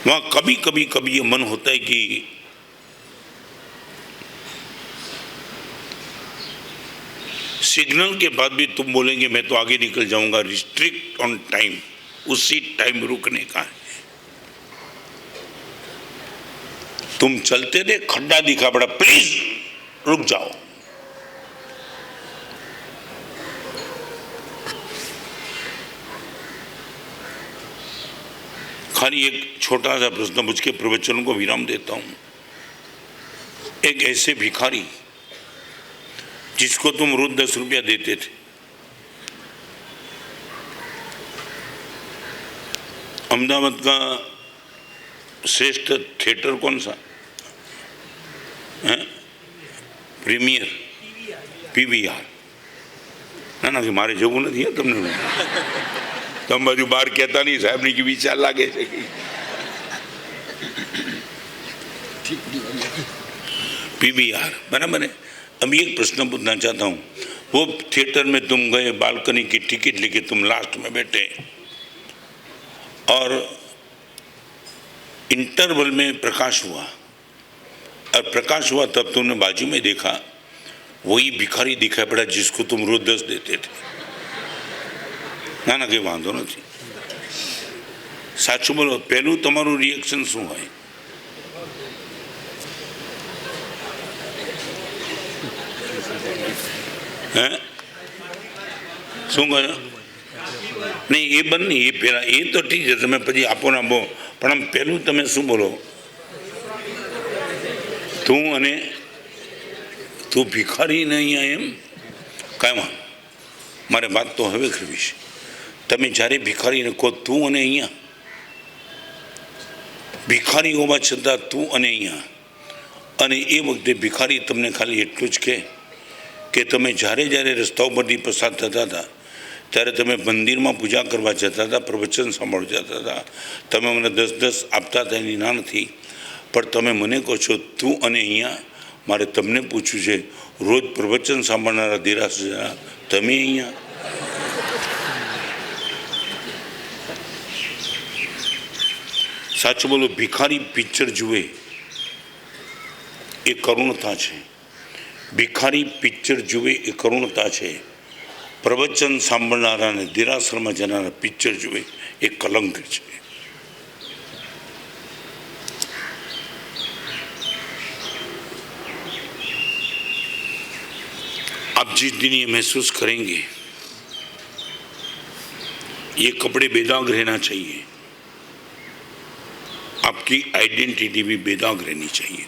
A: वहाँ कभी कभी कभी ये मन होता है कि सिग्नल के बाद भी तुम बोलेंगे मैं तो आगे निकल जाऊंगा, रिस्ट्रिक्ट ऑन टाइम, उसी टाइम रुकने का है। तुम चलते थे, खड्डा दिखा पड़ा, प्लीज रुक जाओ। खाली एक छोटा सा प्रश्न पूछ के प्रवचन को विराम देता हूं। एक ऐसे भिखारी जिसको तुम रोज 10 रुपया देते थे, अहमदाबाद का श्रेष्ठ थिएटर कौन सा है? प्रीमियर पीवीआर ना ना कि मारे जो ने दिया तुमने तम बाजू बार कहता नहीं साहब ने कि विचार लागे पीवीआर बराबर है। अब एक प्रश्न पूछना चाहता हूँ, वो थिएटर में तुम गए, बालकनी की टिकट लेके तुम लास्ट में बैठे और इंटरवल में प्रकाश हुआ, और प्रकाश हुआ तब तुमने बाजू में देखा वही भिखारी दिखाई पड़ा जिसको तुम रोज 10 देते थे। ना ना कहीं वांधो नहीं, साचू बोलो, पहलू तमारू रिएक्शन शू है? શું કર્યું? નહીં એ બંધ નહીં, એ પહેલાં એ તો ઠીક છે, તમે પછી આપો ના આપો, પણ આમ પહેલું તમે શું બોલો? તું અને તું ભિખારી ને અહીંયા એમ કાંઈ મારે વાત તો હવે કરવી છે। તમે જ્યારે ભિખારીને કહો તું અને અહીંયા, ભિખારી હોવા છતાં તું અને અહીંયા, અને એ વખતે ભિખારી તમને ખાલી એટલું જ કહે કે તમે જ્યારે જ્યારે રસ્તાઓ પરથી પસાર થતા હતા ત્યારે તમે મંદિરમાં પૂજા કરવા જતા હતા, પ્રવચન સાંભળવા જતા હતા, તમે મને 10-10 આપતા હતા એની ના નથી, પણ તમે મને કહો છો તું અને અહીંયા, મારે તમને પૂછવું છે, રોજ પ્રવચન સાંભળનારા દેરાસર તમે અહીંયા? સાચું બોલો, ભિખારી પિક્ચર જુએ એ કરુણતા છે, ભિખારી પિક્ચર જુએ એ કરુણતા છે, પ્રવચન સાંભળનારા અને દેરાસરમાં જનારા પિક્ચર જુએ એ કલંક છે। आप जिस दिन ये महसूस करेंगे ये कपड़े बेदाग रहना चाहिए, आपकी आइडेंटिटी भी बेदाग रहनी चाहिए।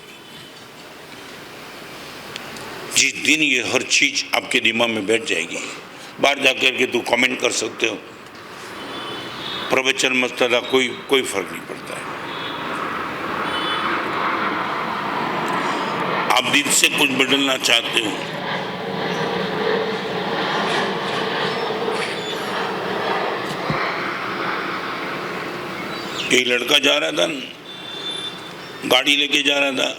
A: जिस दिन ये हर चीज आपके दिमाग में बैठ जाएगी, बाहर जाकर के तू कमेंट कर सकते हो, प्रवचन मस्त था, कोई फर्क नहीं पड़ता है। आप दिल से कुछ बदलना चाहते हो, एक लड़का जा रहा था, गाड़ी लेके जा रहा था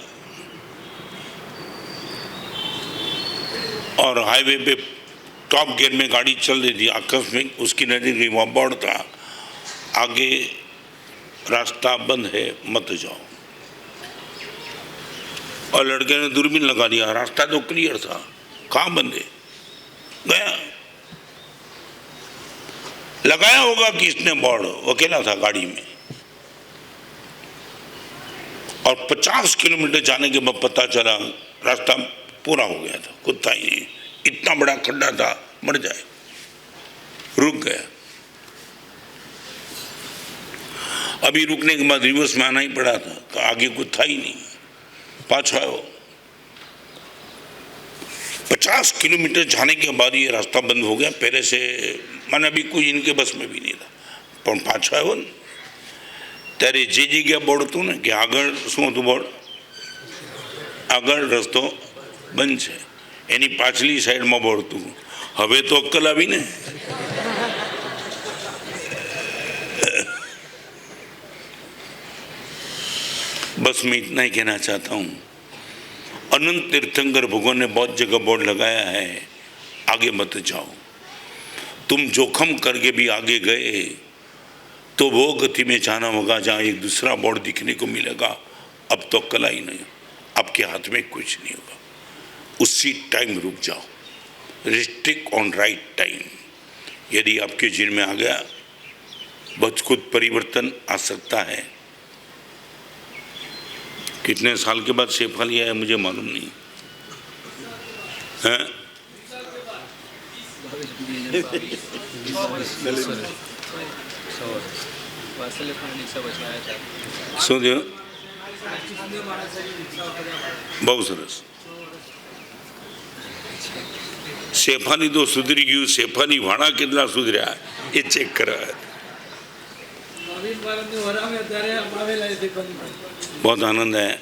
A: और हाईवे पे टॉप गियर में गाड़ी चल रही थी, आकस्मिक उसकी नजर गई, वहाँ बोर्ड था आगे रास्ता बंद है मत जाओ, और लड़के ने दूरबीन लगा दिया, रास्ता तो क्लियर था, कहाँ बंद है? गया, लगाया होगा कि इसने बोर्ड, अकेला था गाड़ी में, और 50 किलोमीटर जाने के बाद पता चला रास्ता पूरा हो गया था, कुत्ता ही नहीं, इतना बड़ा खड्डा था, मर जाए, रुक गया। अभी रुकने के बाद रिवर्स में आना ही पड़ा था, तो आगे कुछ था ही नहीं, पाछा आयो। 50 किलोमीटर जाने के बाद ये रास्ता बंद हो गया, पहले से माने अभी कोई इनके बस में भी नहीं था, पर पाछा आयो ने ત્યારે જે જગ્યા બોર્ડ હતું ને કે આગળ શું હતું બોર્ડ, આગળ રસ્તો બંધ છે, એની પાછલી સાઈડમાં બોર્ડ હતું, હવે તો અક્કલ આવી ને। बस मैं इतना ही कहना चाहता हूँ, अनंत तीर्थंकर भगवान ने बहुत जगह बोर्ड लगाया है, आगे मत जाओ। तुम जोखम करके भी आगे गए तो वो गति में जाना होगा जहाँ एक दूसरा बोर्ड दिखने को मिलेगा। अब तो कला ही नहीं, आपके हाथ में कुछ नहीं होगा, उसी टाइम रुक जाओ। Restrict on right time. यदि आपके जीवन में आ गया, बहुत खुद परिवर्तन आ सकता है। कितने साल के बाद शेफा लिया है मुझे मालूम नहीं है। શું થયું? બહુ સરસ. શેફાની તો સુધરી ગયું, શેફાની વાણા કેટલા સુધર્યા એ ચેક કરા. बहुत आनंद है।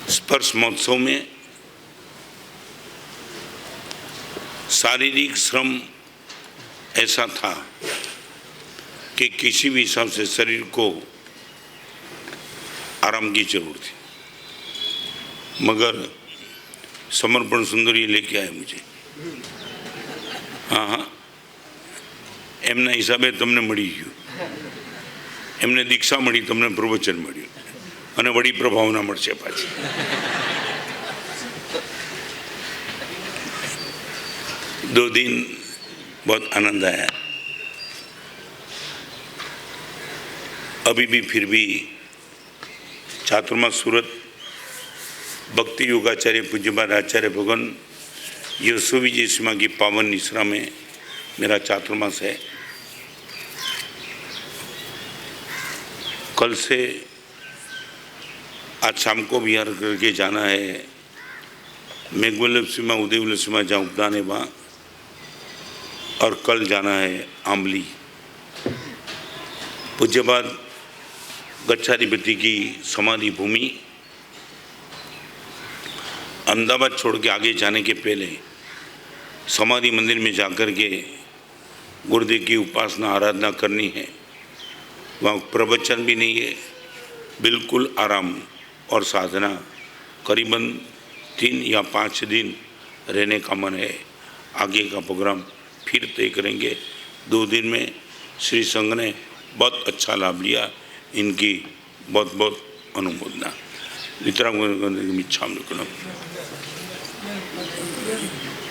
A: स्पर्श महोत्सव में शारीरिक श्रम ऐसा था कि किसी भी हिसाब से शरीर को आराम की जरूरत थी, मगर समर्पण सुंदरी लेके आए मुझे। हाँ हाँ, एमना हिसाबे तमने मળી ગયું, એમને દીક્ષા મળી, તમને પ્રવચન મળ્યું અને વળી પ્રભાવના મળશે પાછી. दो दिन बहुत आनंद आया। अभी भी फिर भी चातुर्मास सूरत भक्ति योगाचार्य पूज्यपाद आचार्य भगवान यशोवी जी सीमा की पावन निश्रा में मेरा चातुर्मास है। कल से आज शाम को बिहार करके जाना है। मेघवल्लभ सीमा उदयवल्लभ सीमा जहाँ उपदान है वहाँ, और कल जाना है आंबली। पूज्यपाद गच्छाधिपति की समाधि भूमि। अहमदाबाद छोड़ के आगे जाने के पहले समाधि मंदिर में जाकर के गुरुदेव की उपासना आराधना करनी है। वहाँ प्रवचन भी नहीं है, बिल्कुल आराम और साधना। करीबन 3 या 5 दिन रहने का मन है। आगे का प्रोग्राम फिर तय करेंगे। 2 दिन में श्री संघ ने बहुत अच्छा लाभ लिया, इनकी बहुत बहुत अनुमोदना।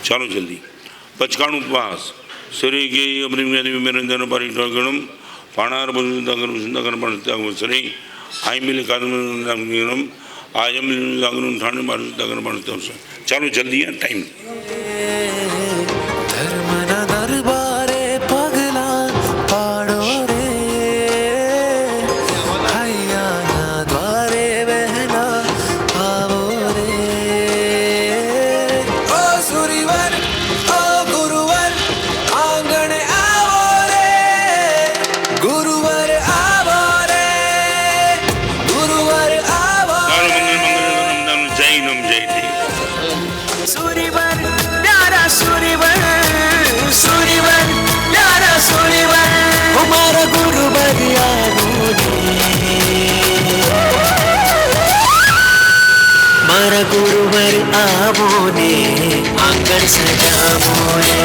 A: चलो जल्दी। पचकाण उपवास श्री गे अमृत परिगणम पाणार श्री आई मिले कादम आयम ठाणे। चलो जल्दी है, टाइम।
B: गुरुवर आवो ने आंगन सजावो रे।